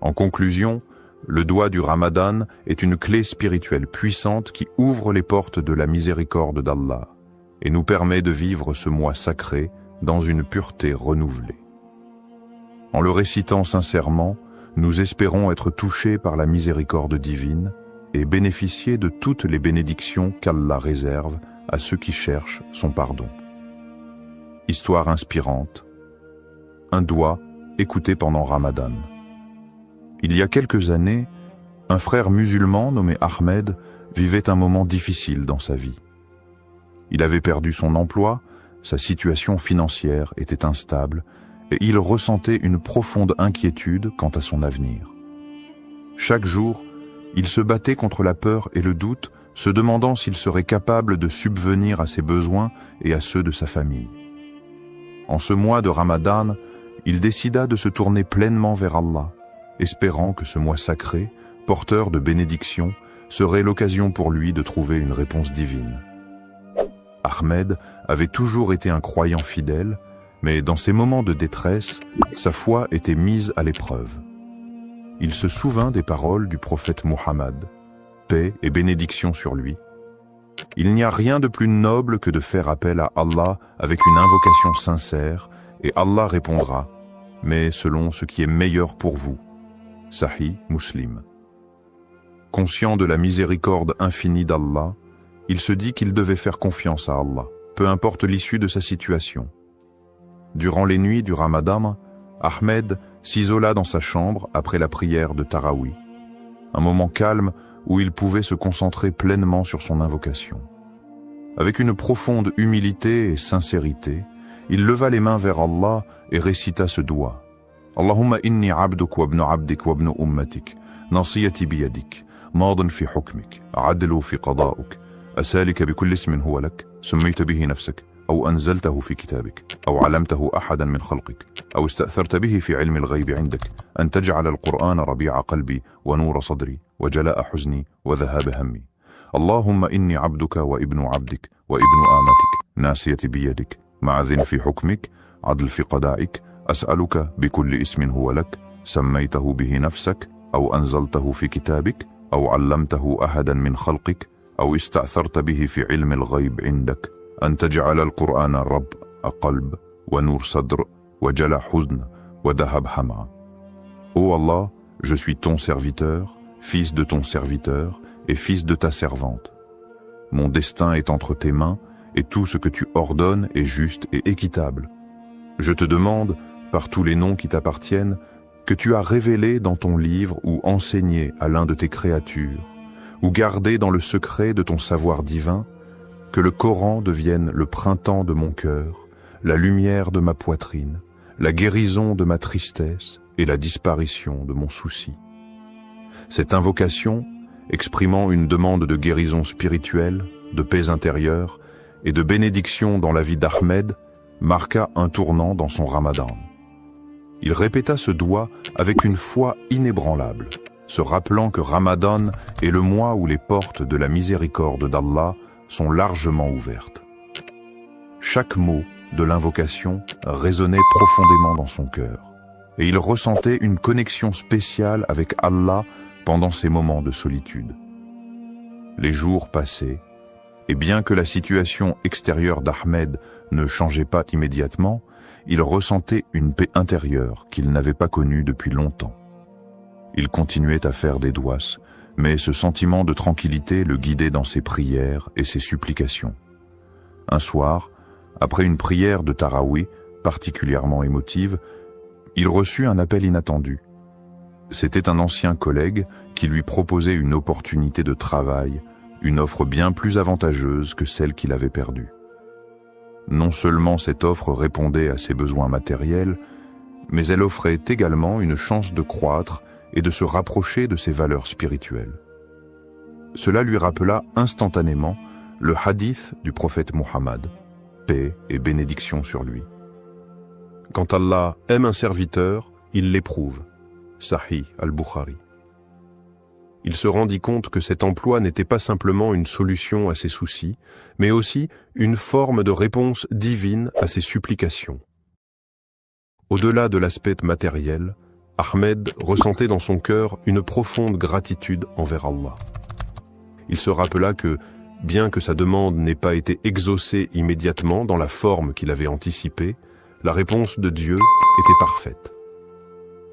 En conclusion, le doigt du Ramadan est une clé spirituelle puissante qui ouvre les portes de la miséricorde d'Allah et nous permet de vivre ce mois sacré dans une pureté renouvelée. En le récitant sincèrement, nous espérons être touchés par la miséricorde divine et bénéficier de toutes les bénédictions qu'Allah réserve à ceux qui cherchent son pardon. Histoire inspirante. Un doigt écouté pendant Ramadan. Il y a quelques années, un frère musulman nommé Ahmed vivait un moment difficile dans sa vie. Il avait perdu son emploi, sa situation financière était instable et il ressentait une profonde inquiétude quant à son avenir. Chaque jour, il se battait contre la peur et le doute, se demandant s'il serait capable de subvenir à ses besoins et à ceux de sa famille. En ce mois de Ramadan, il décida de se tourner pleinement vers Allah, espérant que ce mois sacré, porteur de bénédictions, serait l'occasion pour lui de trouver une réponse divine. Ahmed avait toujours été un croyant fidèle, mais dans ces moments de détresse, sa foi était mise à l'épreuve. Il se souvint des paroles du prophète Muhammad, paix et bénédiction sur lui. Il n'y a rien de plus noble que de faire appel à Allah avec une invocation sincère, et Allah répondra, mais selon ce qui est meilleur pour vous. Sahih Muslim. Conscient de la miséricorde infinie d'Allah, il se dit qu'il devait faire confiance à Allah, peu importe l'issue de sa situation. Durant les nuits du Ramadan, Ahmed s'isola dans sa chambre après la prière de Tarawih, un moment calme où il pouvait se concentrer pleinement sur son invocation. Avec une profonde humilité et sincérité, il leva les mains vers Allah et récita ce doigt. Allahumma inni abduk wa ibnu abdik wa ibnu ummatik, nasiyati biyadik, maadin fi hukmik, adlu fi qada'uk, asalika bi kulli ismin huwa lak, summita bihi nafsak, أو أنزلته في كتابك أو علمته أحدا من خلقك أو استأثرت به في علم الغيب عندك أن تجعل القرآن ربيع قلبي ونور صدري وجلاء حزني وذهاب همي اللهم إني عبدك وابن عبدك وابن آمتك ناسيتي بيدك معذ في حكمك عدل في قضائك أسألك بكل اسم هو لك سميته به نفسك أو أنزلته في كتابك أو علمته أحدا من خلقك أو استأثرت به في علم الغيب عندك أن تجعل القرآن رب قلب ونور صدر وجلاء حزن وذهب همع. Ô Allah, je suis ton serviteur, fils de ton serviteur et fils de ta servante. Mon destin est entre tes mains et tout ce que tu ordonnes est juste et équitable. Je te demande, par tous les noms qui t'appartiennent, que tu as révélé dans ton livre ou enseigné à l'un de tes créatures, ou gardé dans le secret de ton savoir divin, que le Coran devienne le printemps de mon cœur, la lumière de ma poitrine, la guérison de ma tristesse et la disparition de mon souci. Cette invocation, exprimant une demande de guérison spirituelle, de paix intérieure et de bénédiction dans la vie d'Ahmed, marqua un tournant dans son Ramadan. Il répéta ce doigt avec une foi inébranlable, se rappelant que Ramadan est le mois où les portes de la miséricorde d'Allah sont largement ouvertes. Chaque mot de l'invocation résonnait profondément dans son cœur, et il ressentait une connexion spéciale avec Allah pendant ces moments de solitude. Les jours passaient, et bien que la situation extérieure d'Ahmed ne changeait pas immédiatement, il ressentait une paix intérieure qu'il n'avait pas connue depuis longtemps. Il continuait à faire des douas, mais ce sentiment de tranquillité le guidait dans ses prières et ses supplications. Un soir, après une prière de Tarawih particulièrement émotive, il reçut un appel inattendu. C'était un ancien collègue qui lui proposait une opportunité de travail, une offre bien plus avantageuse que celle qu'il avait perdue. Non seulement cette offre répondait à ses besoins matériels, mais elle offrait également une chance de croître et de se rapprocher de ses valeurs spirituelles. Cela lui rappela instantanément le hadith du prophète Muhammad, paix et bénédiction sur lui. Quand Allah aime un serviteur, il l'éprouve. Sahih al-Bukhari. Il se rendit compte que cet emploi n'était pas simplement une solution à ses soucis, mais aussi une forme de réponse divine à ses supplications. Au-delà de l'aspect matériel, Ahmed ressentait dans son cœur une profonde gratitude envers Allah. Il se rappela que, bien que sa demande n'ait pas été exaucée immédiatement dans la forme qu'il avait anticipée, la réponse de Dieu était parfaite.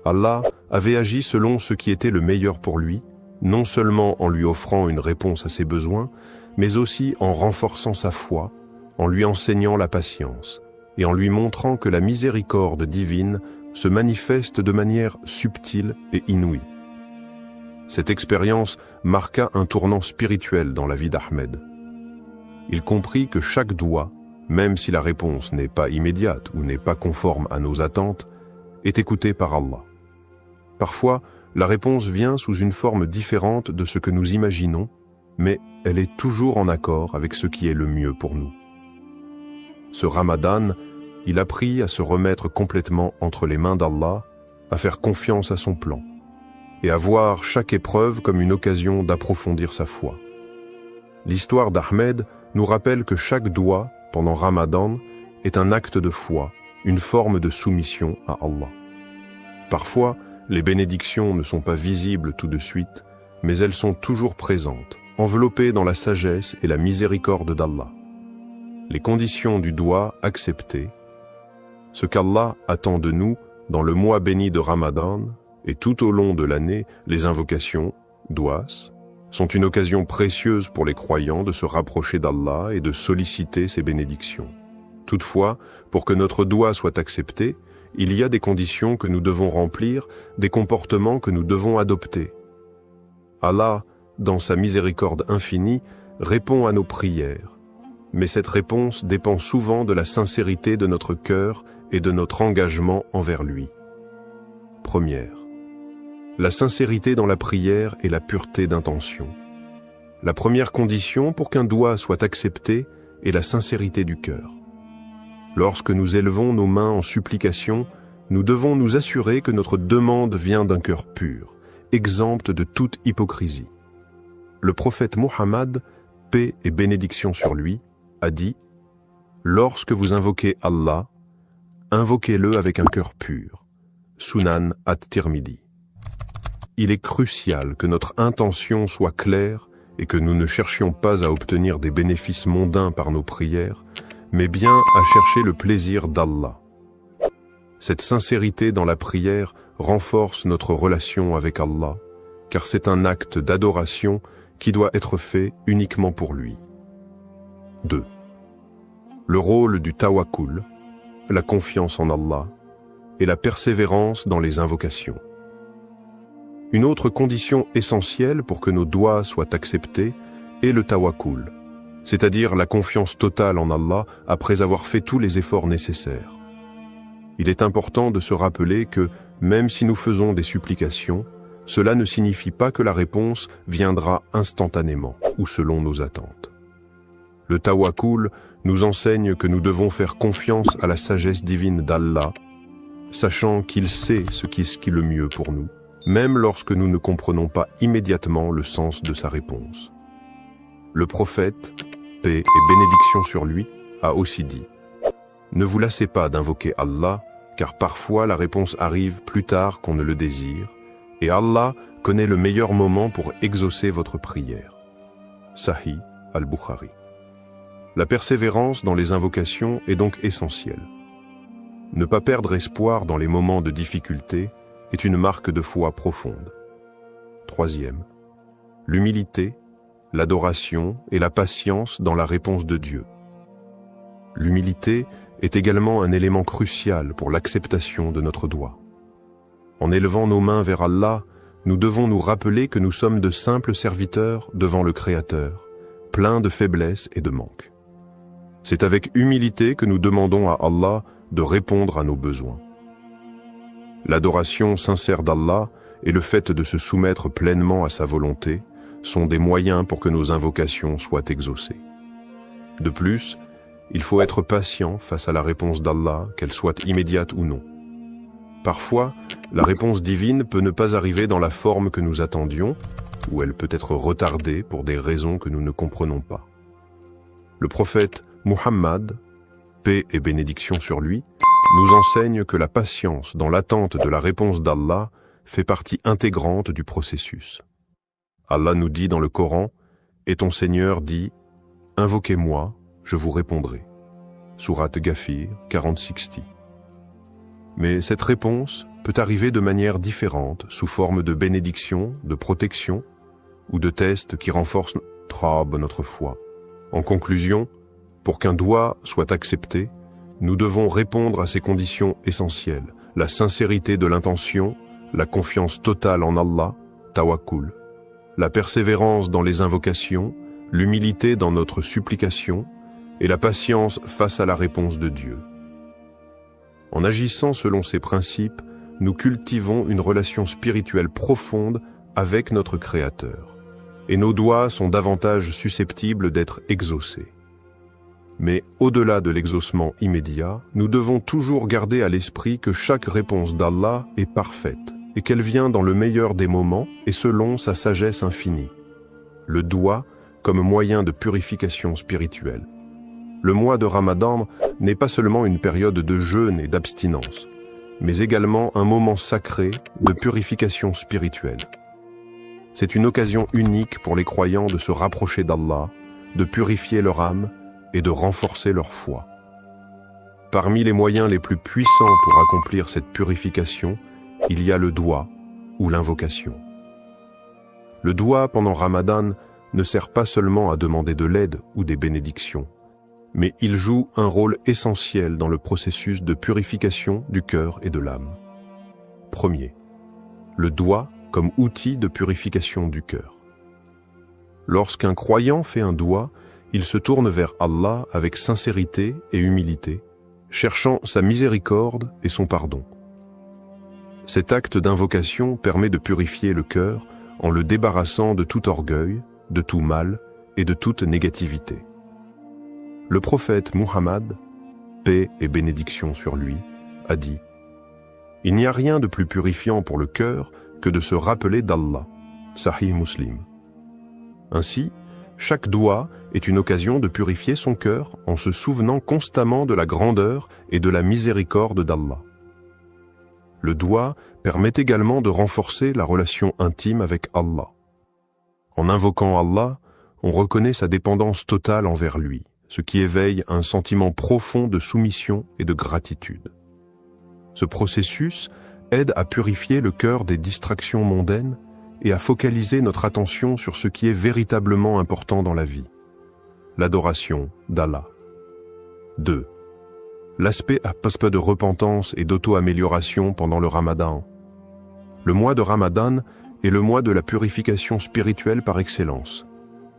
Allah avait agi selon ce qui était le meilleur pour lui, non seulement en lui offrant une réponse à ses besoins, mais aussi en renforçant sa foi, en lui enseignant la patience et en lui montrant que la miséricorde divine se manifeste de manière subtile et inouïe. Cette expérience marqua un tournant spirituel dans la vie d'Ahmed. Il comprit que chaque doua, même si la réponse n'est pas immédiate ou n'est pas conforme à nos attentes, est écoutée par Allah. Parfois, la réponse vient sous une forme différente de ce que nous imaginons, mais elle est toujours en accord avec ce qui est le mieux pour nous. Ce Ramadan, il apprit à se remettre complètement entre les mains d'Allah, à faire confiance à son plan, et à voir chaque épreuve comme une occasion d'approfondir sa foi. L'histoire d'Ahmed nous rappelle que chaque doua, pendant Ramadan, est un acte de foi, une forme de soumission à Allah. Parfois, les bénédictions ne sont pas visibles tout de suite, mais elles sont toujours présentes, enveloppées dans la sagesse et la miséricorde d'Allah. Les conditions du doua acceptées, ce qu'Allah attend de nous dans le mois béni de Ramadan et tout au long de l'année, les invocations, douas, sont une occasion précieuse pour les croyants de se rapprocher d'Allah et de solliciter ses bénédictions. Toutefois, pour que notre doua soit accepté, il y a des conditions que nous devons remplir, des comportements que nous devons adopter. Allah, dans sa miséricorde infinie, répond à nos prières, mais cette réponse dépend souvent de la sincérité de notre cœur et de notre engagement envers lui. Première, la sincérité dans la prière et la pureté d'intention. La première condition pour qu'un doua soit accepté est la sincérité du cœur. Lorsque nous élevons nos mains en supplication, nous devons nous assurer que notre demande vient d'un cœur pur, exempt de toute hypocrisie. Le prophète Muhammad, paix et bénédiction sur lui, a dit « Lorsque vous invoquez Allah, invoquez-le avec un cœur pur. » Sunan at-Tirmidhi. Il est crucial que notre intention soit claire et que nous ne cherchions pas à obtenir des bénéfices mondains par nos prières, mais bien à chercher le plaisir d'Allah. Cette sincérité dans la prière renforce notre relation avec Allah, car c'est un acte d'adoration qui doit être fait uniquement pour lui. 2. Le rôle du tawakkul, la confiance en Allah, et la persévérance dans les invocations. Une autre condition essentielle pour que nos doua soient acceptés est le tawakkul, c'est-à-dire la confiance totale en Allah après avoir fait tous les efforts nécessaires. Il est important de se rappeler que, même si nous faisons des supplications, cela ne signifie pas que la réponse viendra instantanément ou selon nos attentes. Le tawakkul nous enseigne que nous devons faire confiance à la sagesse divine d'Allah, sachant qu'il sait ce qui est le mieux pour nous, même lorsque nous ne comprenons pas immédiatement le sens de sa réponse. Le prophète, paix et bénédiction sur lui, a aussi dit « Ne vous lassez pas d'invoquer Allah, car parfois la réponse arrive plus tard qu'on ne le désire, et Allah connaît le meilleur moment pour exaucer votre prière. » Sahih al-Bukhari. La persévérance dans les invocations est donc essentielle. Ne pas perdre espoir dans les moments de difficulté est une marque de foi profonde. Troisième, l'humilité, l'adoration et la patience dans la réponse de Dieu. L'humilité est également un élément crucial pour l'acceptation de notre dua. En élevant nos mains vers Allah, nous devons nous rappeler que nous sommes de simples serviteurs devant le Créateur, pleins de faiblesses et de manques. C'est avec humilité que nous demandons à Allah de répondre à nos besoins. L'adoration sincère d'Allah et le fait de se soumettre pleinement à sa volonté sont des moyens pour que nos invocations soient exaucées. De plus, il faut être patient face à la réponse d'Allah, qu'elle soit immédiate ou non. Parfois, la réponse divine peut ne pas arriver dans la forme que nous attendions, ou elle peut être retardée pour des raisons que nous ne comprenons pas. Le prophète Muhammad, paix et bénédiction sur lui, nous enseigne que la patience dans l'attente de la réponse d'Allah fait partie intégrante du processus. Allah nous dit dans le Coran, « Et ton Seigneur dit, invoquez-moi, je vous répondrai. » Sourate Ghafir 40-60. Mais cette réponse peut arriver de manière différente, sous forme de bénédiction, de protection ou de tests qui renforcent notre foi. En conclusion, pour qu'un doua soit accepté, nous devons répondre à ces conditions essentielles, la sincérité de l'intention, la confiance totale en Allah, tawakkul, la persévérance dans les invocations, l'humilité dans notre supplication et la patience face à la réponse de Dieu. En agissant selon ces principes, nous cultivons une relation spirituelle profonde avec notre Créateur, et nos doigts sont davantage susceptibles d'être exaucés. Mais au-delà de l'exaucement immédiat, nous devons toujours garder à l'esprit que chaque réponse d'Allah est parfaite et qu'elle vient dans le meilleur des moments et selon sa sagesse infinie. Le doua comme moyen de purification spirituelle. Le mois de Ramadan n'est pas seulement une période de jeûne et d'abstinence, mais également un moment sacré de purification spirituelle. C'est une occasion unique pour les croyants de se rapprocher d'Allah, de purifier leur âme et de renforcer leur foi. Parmi les moyens les plus puissants pour accomplir cette purification, il y a le doua ou l'invocation. Le doua pendant Ramadan ne sert pas seulement à demander de l'aide ou des bénédictions, mais il joue un rôle essentiel dans le processus de purification du cœur et de l'âme. Premier, le doua comme outil de purification du cœur. Lorsqu'un croyant fait un doua, il se tourne vers Allah avec sincérité et humilité, cherchant sa miséricorde et son pardon. Cet acte d'invocation permet de purifier le cœur en le débarrassant de tout orgueil, de tout mal et de toute négativité. Le prophète Muhammad, paix et bénédiction sur lui, a dit « Il n'y a rien de plus purifiant pour le cœur que de se rappeler d'Allah. » Sahih Muslim. Ainsi, chaque doua est une occasion de purifier son cœur en se souvenant constamment de la grandeur et de la miséricorde d'Allah. Le doua permet également de renforcer la relation intime avec Allah. En invoquant Allah, on reconnaît sa dépendance totale envers lui, ce qui éveille un sentiment profond de soumission et de gratitude. Ce processus aide à purifier le cœur des distractions mondaines et à focaliser notre attention sur ce qui est véritablement important dans la vie, l'adoration d'Allah. 2. L'aspect de repentance et d'auto-amélioration pendant le Ramadan. Le mois de Ramadan est le mois de la purification spirituelle par excellence.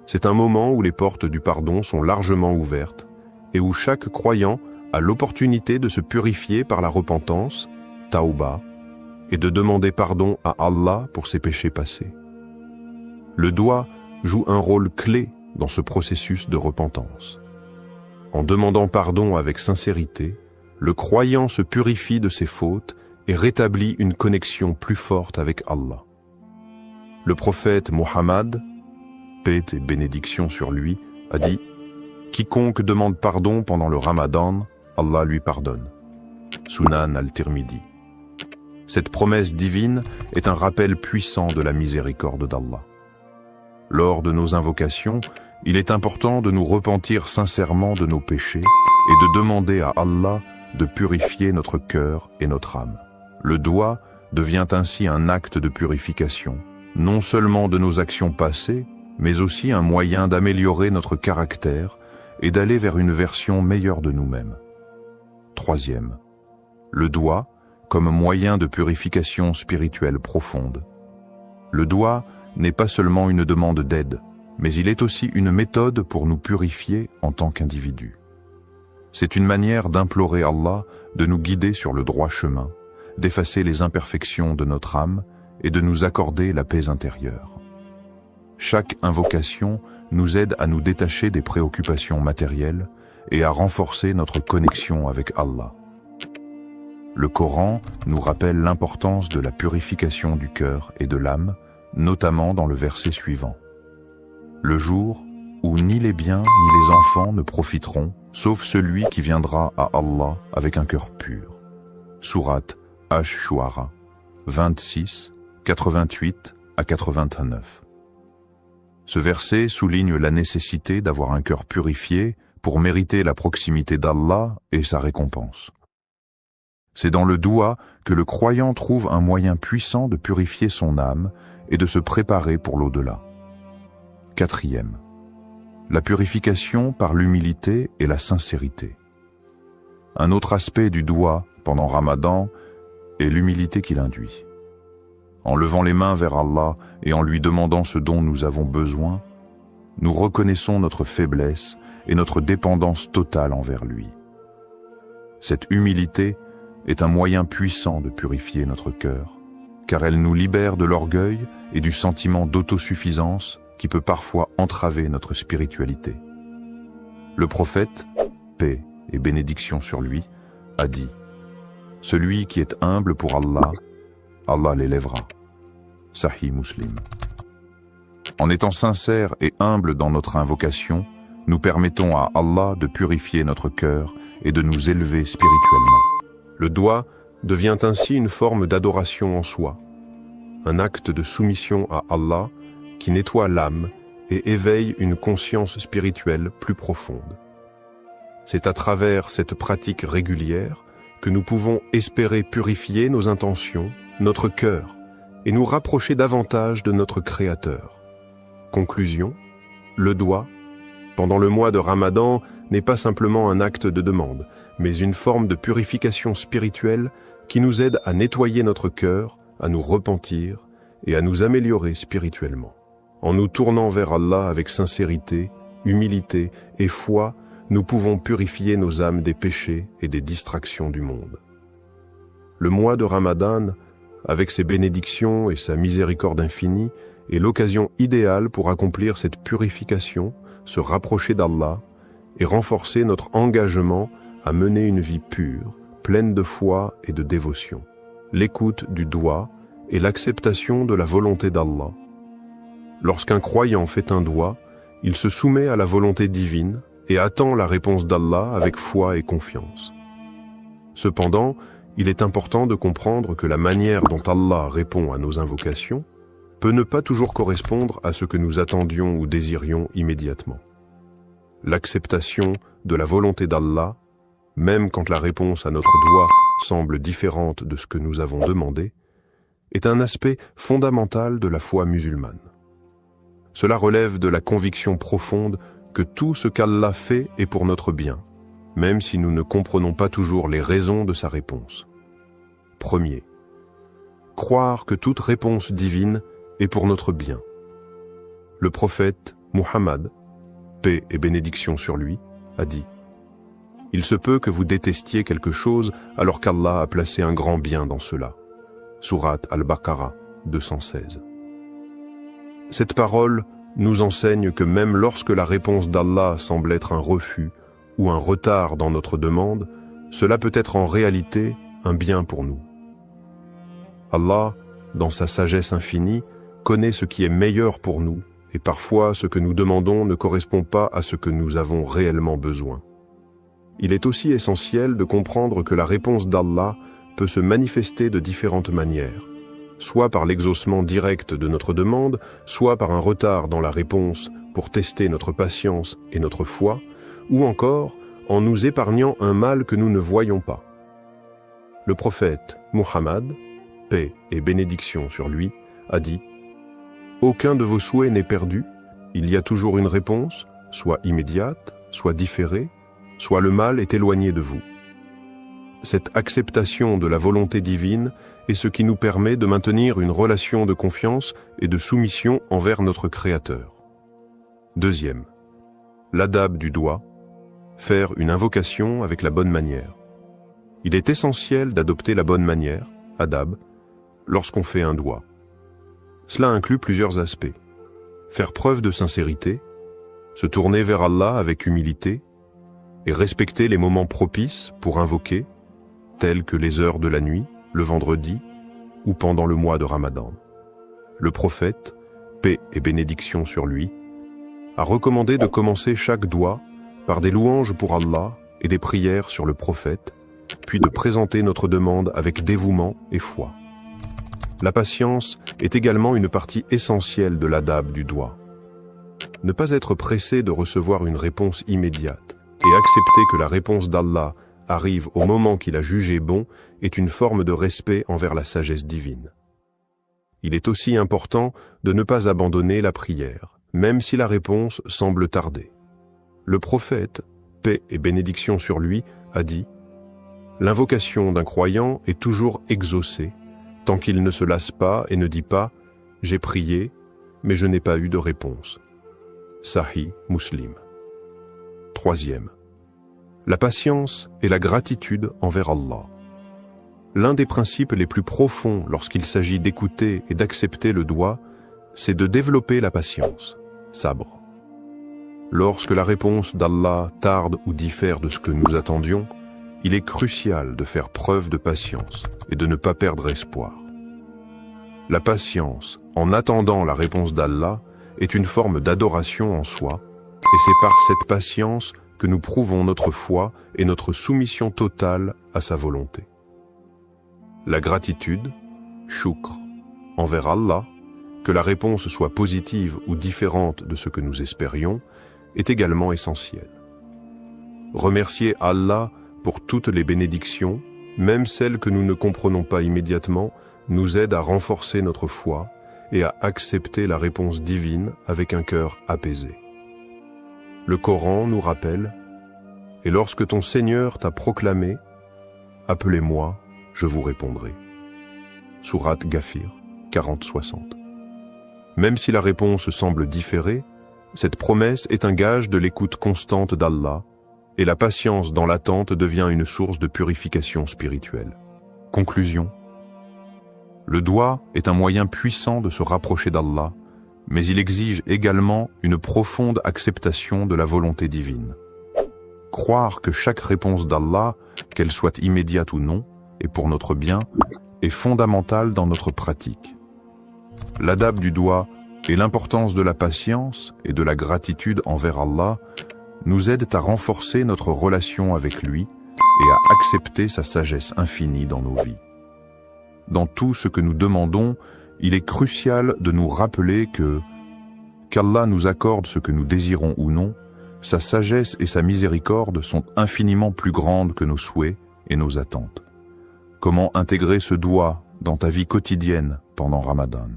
C'est un moment où les portes du pardon sont largement ouvertes et où chaque croyant a l'opportunité de se purifier par la repentance, tauba, et de demander pardon à Allah pour ses péchés passés. Le doua joue un rôle clé dans ce processus de repentance. En demandant pardon avec sincérité, le croyant se purifie de ses fautes et rétablit une connexion plus forte avec Allah. Le prophète Muhammad, paix et bénédiction sur lui, a dit « Quiconque demande pardon pendant le Ramadan, Allah lui pardonne. » Sunan al-Tirmidhi. Cette promesse divine est un rappel puissant de la miséricorde d'Allah. Lors de nos invocations, il est important de nous repentir sincèrement de nos péchés et de demander à Allah de purifier notre cœur et notre âme. Le doua devient ainsi un acte de purification, non seulement de nos actions passées, mais aussi un moyen d'améliorer notre caractère et d'aller vers une version meilleure de nous-mêmes. Troisième, le doigt comme moyen de purification spirituelle profonde. Le doigt n'est pas seulement une demande d'aide, mais il est aussi une méthode pour nous purifier en tant qu'individus. C'est une manière d'implorer Allah de nous guider sur le droit chemin, d'effacer les imperfections de notre âme et de nous accorder la paix intérieure. Chaque invocation nous aide à nous détacher des préoccupations matérielles et à renforcer notre connexion avec Allah. Le Coran nous rappelle l'importance de la purification du cœur et de l'âme, notamment dans le verset suivant. Le jour où ni les biens ni les enfants ne profiteront, sauf celui qui viendra à Allah avec un cœur pur. Sourate Ash-Shu'ara, 26, 88 à 89. Ce verset souligne la nécessité d'avoir un cœur purifié pour mériter la proximité d'Allah et sa récompense. C'est dans le doua que le croyant trouve un moyen puissant de purifier son âme et de se préparer pour l'au-delà. Quatrième, la purification par l'humilité et la sincérité. Un autre aspect du doua pendant Ramadan est l'humilité qu'il induit. En levant les mains vers Allah et en lui demandant ce dont nous avons besoin, nous reconnaissons notre faiblesse et notre dépendance totale envers lui. Cette humilité est un moyen puissant de purifier notre cœur, car elle nous libère de l'orgueil et du sentiment d'autosuffisance qui peut parfois entraver notre spiritualité. Le prophète, paix et bénédiction sur lui, a dit « Celui qui est humble pour Allah, Allah l'élèvera. » Sahih Muslim. En étant sincères et humbles dans notre invocation, nous permettons à Allah de purifier notre cœur et de nous élever spirituellement. Le doigt devient ainsi une forme d'adoration en soi, un acte de soumission à Allah qui nettoie l'âme et éveille une conscience spirituelle plus profonde. C'est à travers cette pratique régulière que nous pouvons espérer purifier nos intentions, notre cœur, et nous rapprocher davantage de notre Créateur. Conclusion, le doigt, pendant le mois de Ramadan, n'est pas simplement un acte de demande, mais une forme de purification spirituelle qui nous aide à nettoyer notre cœur, à nous repentir et à nous améliorer spirituellement. En nous tournant vers Allah avec sincérité, humilité et foi, nous pouvons purifier nos âmes des péchés et des distractions du monde. Le mois de Ramadan, avec ses bénédictions et sa miséricorde infinie, est l'occasion idéale pour accomplir cette purification, se rapprocher d'Allah et renforcer notre engagement à mener une vie pure, pleine de foi et de dévotion. L'écoute du doigt et l'acceptation de la volonté d'Allah. Lorsqu'un croyant fait un doigt, il se soumet à la volonté divine et attend la réponse d'Allah avec foi et confiance. Cependant, il est important de comprendre que la manière dont Allah répond à nos invocations peut ne pas toujours correspondre à ce que nous attendions ou désirions immédiatement. L'acceptation de la volonté d'Allah, même quand la réponse à notre doigt semble différente de ce que nous avons demandé, est un aspect fondamental de la foi musulmane. Cela relève de la conviction profonde que tout ce qu'Allah fait est pour notre bien, même si nous ne comprenons pas toujours les raisons de sa réponse. Premier, croire que toute réponse divine est pour notre bien. Le prophète Muhammad, paix et bénédiction sur lui, a dit « Il se peut que vous détestiez quelque chose alors qu'Allah a placé un grand bien dans cela. » Sourate Al-Baqarah 216. Cette parole nous enseigne que même lorsque la réponse d'Allah semble être un refus ou un retard dans notre demande, cela peut être en réalité un bien pour nous. Allah, dans sa sagesse infinie, connaît ce qui est meilleur pour nous, et parfois ce que nous demandons ne correspond pas à ce que nous avons réellement besoin. Il est aussi essentiel de comprendre que la réponse d'Allah peut se manifester de différentes manières, soit par l'exaucement direct de notre demande, soit par un retard dans la réponse pour tester notre patience et notre foi, ou encore en nous épargnant un mal que nous ne voyons pas. Le prophète Muhammad, paix et bénédiction sur lui, a dit aucun de vos souhaits n'est perdu, il y a toujours une réponse, soit immédiate, soit différée, soit le mal est éloigné de vous. Cette acceptation de la volonté divine est ce qui nous permet de maintenir une relation de confiance et de soumission envers notre Créateur. Deuxième, l'adab du doigt, faire une invocation avec la bonne manière. Il est essentiel d'adopter la bonne manière, adab, lorsqu'on fait un doigt. Cela inclut plusieurs aspects. Faire preuve de sincérité, se tourner vers Allah avec humilité et respecter les moments propices pour invoquer, tels que les heures de la nuit, le vendredi ou pendant le mois de Ramadan. Le prophète, paix et bénédiction sur lui, a recommandé de commencer chaque doigt par des louanges pour Allah et des prières sur le prophète, puis de présenter notre demande avec dévouement et foi. La patience est également une partie essentielle de l'adab du doigt. Ne pas être pressé de recevoir une réponse immédiate et accepter que la réponse d'Allah arrive au moment qu'il a jugé bon est une forme de respect envers la sagesse divine. Il est aussi important de ne pas abandonner la prière, même si la réponse semble tarder. Le prophète, paix et bénédiction sur lui, a dit « L'invocation d'un croyant est toujours exaucée, tant qu'il ne se lasse pas et ne dit pas « J'ai prié, mais je n'ai pas eu de réponse ». Sahih Muslim. Troisième, la patience et la gratitude envers Allah. L'un des principes les plus profonds lorsqu'il s'agit d'écouter et d'accepter le doigt, c'est de développer la patience, sabre. Lorsque la réponse d'Allah tarde ou diffère de ce que nous attendions, il est crucial de faire preuve de patience et de ne pas perdre espoir. La patience, en attendant la réponse d'Allah, est une forme d'adoration en soi, et c'est par cette patience que nous prouvons notre foi et notre soumission totale à sa volonté. La gratitude, shukr, envers Allah, que la réponse soit positive ou différente de ce que nous espérions, est également essentielle. Remercier Allah pour toutes les bénédictions, même celles que nous ne comprenons pas immédiatement, nous aide à renforcer notre foi et à accepter la réponse divine avec un cœur apaisé. Le Coran nous rappelle « Et lorsque ton Seigneur t'a proclamé, appelez-moi, je vous répondrai. » Sourate Ghafir 40-60. Même si la réponse semble différer, cette promesse est un gage de l'écoute constante d'Allah et la patience dans l'attente devient une source de purification spirituelle. Conclusion. Le doigt est un moyen puissant de se rapprocher d'Allah, mais il exige également une profonde acceptation de la volonté divine. Croire que chaque réponse d'Allah, qu'elle soit immédiate ou non, et pour notre bien, est fondamentale dans notre pratique. L'adab du doigt et l'importance de la patience et de la gratitude envers Allah nous aident à renforcer notre relation avec lui et à accepter sa sagesse infinie dans nos vies. Dans tout ce que nous demandons, il est crucial de nous rappeler qu'Allah nous accorde ce que nous désirons ou non, sa sagesse et sa miséricorde sont infiniment plus grandes que nos souhaits et nos attentes. Comment intégrer ce doigt dans ta vie quotidienne pendant Ramadan?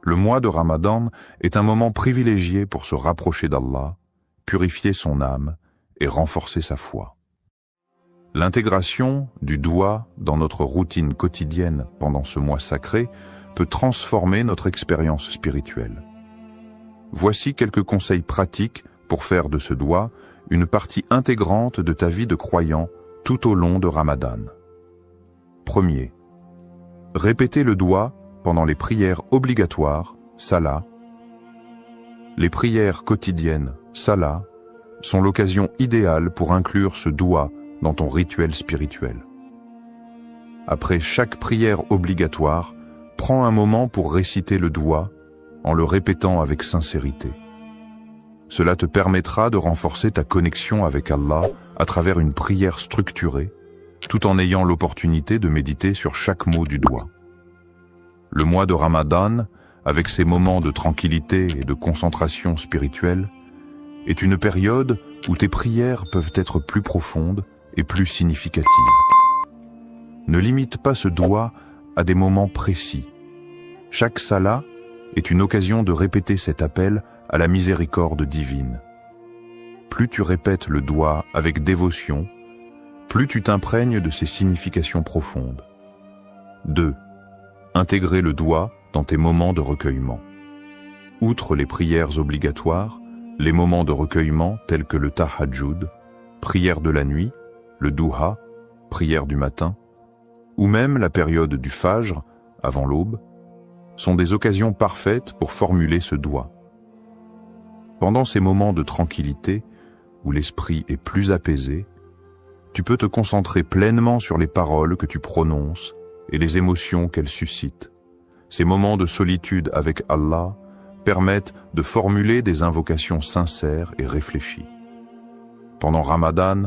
Le mois de Ramadan est un moment privilégié pour se rapprocher d'Allah, purifier son âme et renforcer sa foi. L'intégration du doigt dans notre routine quotidienne pendant ce mois sacré peut transformer notre expérience spirituelle. Voici quelques conseils pratiques pour faire de ce doigt une partie intégrante de ta vie de croyant tout au long de Ramadan. Premier, répétez le doigt pendant les prières obligatoires, salat. Les prières quotidiennes, salat, sont l'occasion idéale pour inclure ce doigt dans ton rituel spirituel. Après chaque prière obligatoire, prends un moment pour réciter le doigt en le répétant avec sincérité. Cela te permettra de renforcer ta connexion avec Allah à travers une prière structurée, tout en ayant l'opportunité de méditer sur chaque mot du doigt. Le mois de Ramadan, avec ses moments de tranquillité et de concentration spirituelle, est une période où tes prières peuvent être plus profondes et plus significatives. Ne limite pas ce doigt à des moments précis. Chaque salat est une occasion de répéter cet appel à la miséricorde divine. Plus tu répètes le doigt avec dévotion, plus tu t'imprègnes de ses significations profondes. 2. Intégrer le doigt dans tes moments de recueillement. Outre les prières obligatoires, les moments de recueillement tels que le tahajjud, prière de la nuit, le duha, prière du matin, ou même la période du fajr, avant l'aube, sont des occasions parfaites pour formuler ce doigt. Pendant ces moments de tranquillité, où l'esprit est plus apaisé, tu peux te concentrer pleinement sur les paroles que tu prononces et les émotions qu'elles suscitent. Ces moments de solitude avec Allah permettent de formuler des invocations sincères et réfléchies. Pendant Ramadan,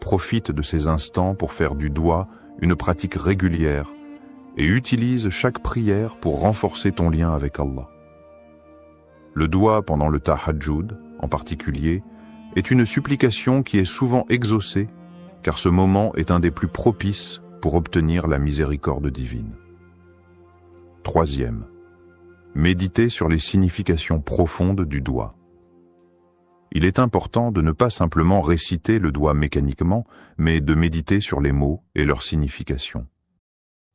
profite de ces instants pour faire du doigt une pratique régulière et utilise chaque prière pour renforcer ton lien avec Allah. Le doigt pendant le tahajjud, en particulier, est une supplication qui est souvent exaucée, car ce moment est un des plus propices pour obtenir la miséricorde divine. 3. Méditer sur les significations profondes du doigt. Il est important de ne pas simplement réciter le doigt mécaniquement, mais de méditer sur les mots et leurs significations.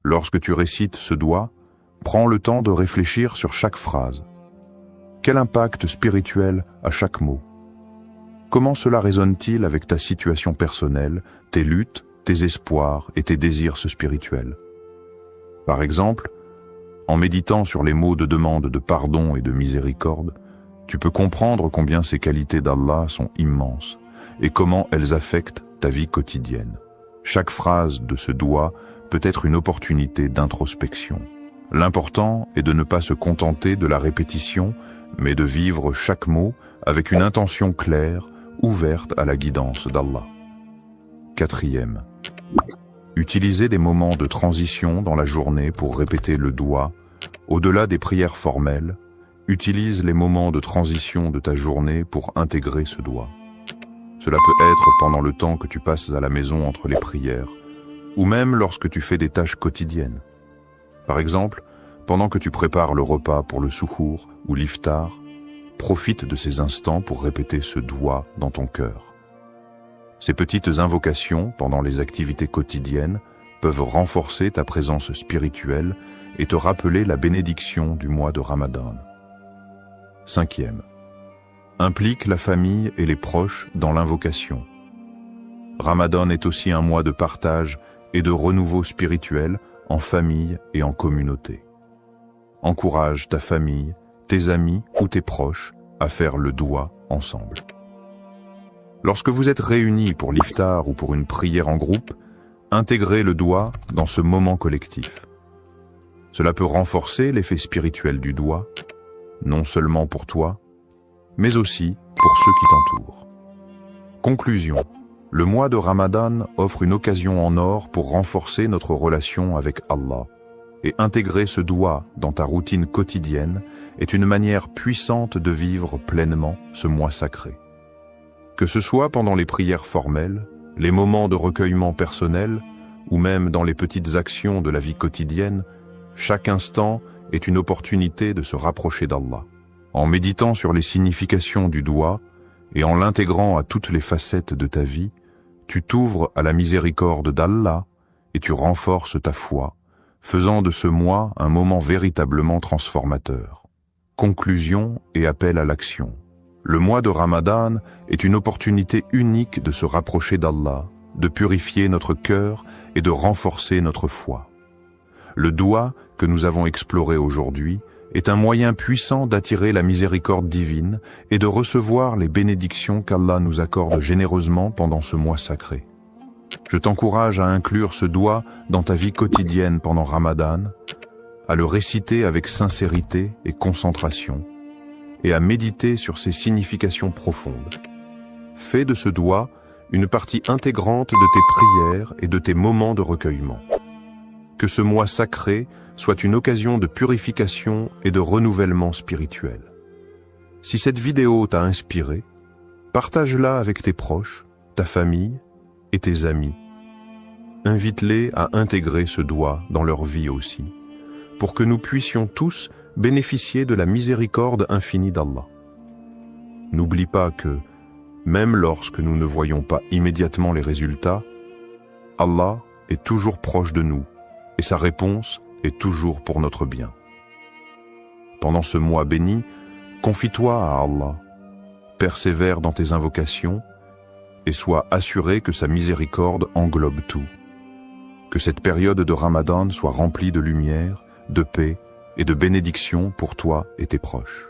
Lorsque tu récites ce doigt, prends le temps de réfléchir sur chaque phrase. Quel impact spirituel a chaque mot? Comment cela résonne-t-il avec ta situation personnelle, tes luttes, tes espoirs et tes désirs spirituels? Par exemple, en méditant sur les mots de demande de pardon et de miséricorde, tu peux comprendre combien ces qualités d'Allah sont immenses et comment elles affectent ta vie quotidienne. Chaque phrase de ce doigt peut être une opportunité d'introspection. L'important est de ne pas se contenter de la répétition, mais de vivre chaque mot avec une intention claire, ouverte à la guidance d'Allah. 4. Utilisez des moments de transition dans la journée pour répéter le doigt. Au-delà des prières formelles, utilise les moments de transition de ta journée pour intégrer ce doigt. Cela peut être pendant le temps que tu passes à la maison entre les prières, ou même lorsque tu fais des tâches quotidiennes. Par exemple, pendant que tu prépares le repas pour le suhour ou l'iftar, profite de ces instants pour répéter ce doigt dans ton cœur. Ces petites invocations pendant les activités quotidiennes peuvent renforcer ta présence spirituelle et te rappeler la bénédiction du mois de Ramadan. 5. Implique la famille et les proches dans l'invocation. Ramadan est aussi un mois de partage et de renouveau spirituel en famille et en communauté. Encourage ta famille, tes amis ou tes proches à faire le doigt ensemble. Lorsque vous êtes réunis pour l'iftar ou pour une prière en groupe, intégrez le doigt dans ce moment collectif. Cela peut renforcer l'effet spirituel du doigt, non seulement pour toi, mais aussi pour ceux qui t'entourent. Conclusion. Le mois de Ramadan offre une occasion en or pour renforcer notre relation avec Allah, et intégrer ce doigt dans ta routine quotidienne est une manière puissante de vivre pleinement ce mois sacré. Que ce soit pendant les prières formelles, les moments de recueillement personnel, ou même dans les petites actions de la vie quotidienne, chaque instant est une opportunité de se rapprocher d'Allah. En méditant sur les significations du doigt et en l'intégrant à toutes les facettes de ta vie, tu t'ouvres à la miséricorde d'Allah et tu renforces ta foi, faisant de ce mois un moment véritablement transformateur. Conclusion et appel à l'action. Le mois de Ramadan est une opportunité unique de se rapprocher d'Allah, de purifier notre cœur et de renforcer notre foi. Le doigt que nous avons exploré aujourd'hui est un moyen puissant d'attirer la miséricorde divine et de recevoir les bénédictions qu'Allah nous accorde généreusement pendant ce mois sacré. Je t'encourage à inclure ce doigt dans ta vie quotidienne pendant Ramadan, à le réciter avec sincérité et concentration, et à méditer sur ses significations profondes. Fais de ce doigt une partie intégrante de tes prières et de tes moments de recueillement. Que ce mois sacré soit une occasion de purification et de renouvellement spirituel. Si cette vidéo t'a inspiré, partage-la avec tes proches, ta famille et tes amis. Invite-les à intégrer ce doigt dans leur vie aussi, pour que nous puissions tous bénéficier de la miséricorde infinie d'Allah. N'oublie pas que, même lorsque nous ne voyons pas immédiatement les résultats, Allah est toujours proche de nous et sa réponse est toujours pour notre bien. Pendant ce mois béni, confie-toi à Allah, persévère dans tes invocations et sois assuré que sa miséricorde englobe tout. Que cette période de Ramadan soit remplie de lumière, de paix et de bénédiction pour toi et tes proches.